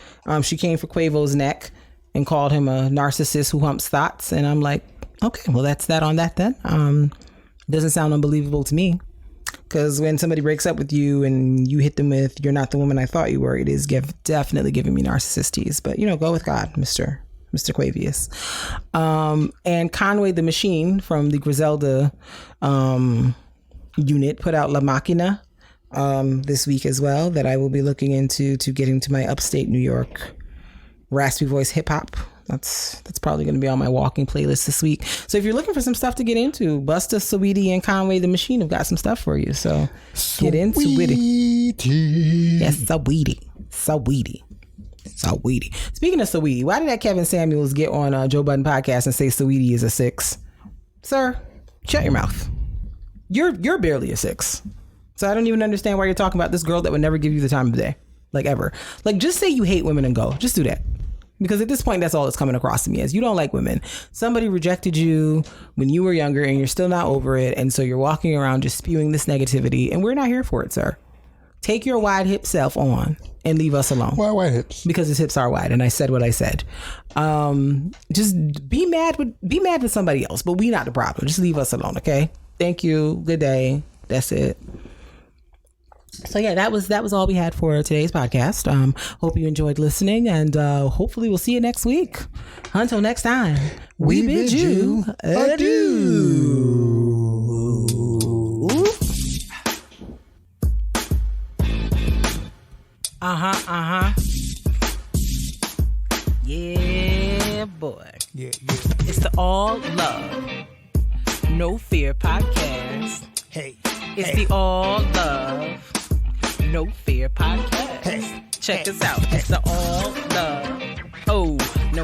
A: She came for Quavo's neck and called him a narcissist who humps thoughts. And I'm like, okay, well, that's that on that then. Doesn't sound unbelievable to me. Because when somebody breaks up with you and you hit them with, you're not the woman I thought you were, it is definitely giving me narcissisties. But, go with God, Mr. Quavius. And Conway the Machine from the Griselda unit put out La Machina this week as well, that I will be looking into to getting to my upstate New York raspy voice hip hop. That's probably going to be on my walking playlist this week. So if you're looking for some stuff to get into, Busta, Saweetie, and Conway the Machine have got some stuff for you. So get into it. Yes, Saweetie. Speaking of Saweetie, why did that Kevin Samuels get on Joe Budden podcast and say Saweetie is a 6? Sir, shut your mouth. You're barely a 6. So I don't even understand why you're talking about this girl that would never give you the time of day. Like, ever. Like, just say you hate women and go. Just do that. Because at this point, that's all it's coming across to me as. You don't like women. Somebody rejected you when you were younger and you're still not over it. And so you're walking around just spewing this negativity. And we're not here for it, sir. Take your wide hip self on and leave us alone.
B: Why wide hips?
A: Because his hips are wide, and I said what I said. Just be mad with somebody else, but we not the problem. Just leave us alone, okay? Thank you. Good day. That's it. So yeah, that was all we had for today's podcast. Hope you enjoyed listening, and hopefully we'll see you next week. Until next time, we bid you adieu. Yeah, boy.
B: Yeah.
A: It's the All Love, No Fear podcast.
B: Hey.
A: It's the All Love, No Fear podcast. Check us out. It's the All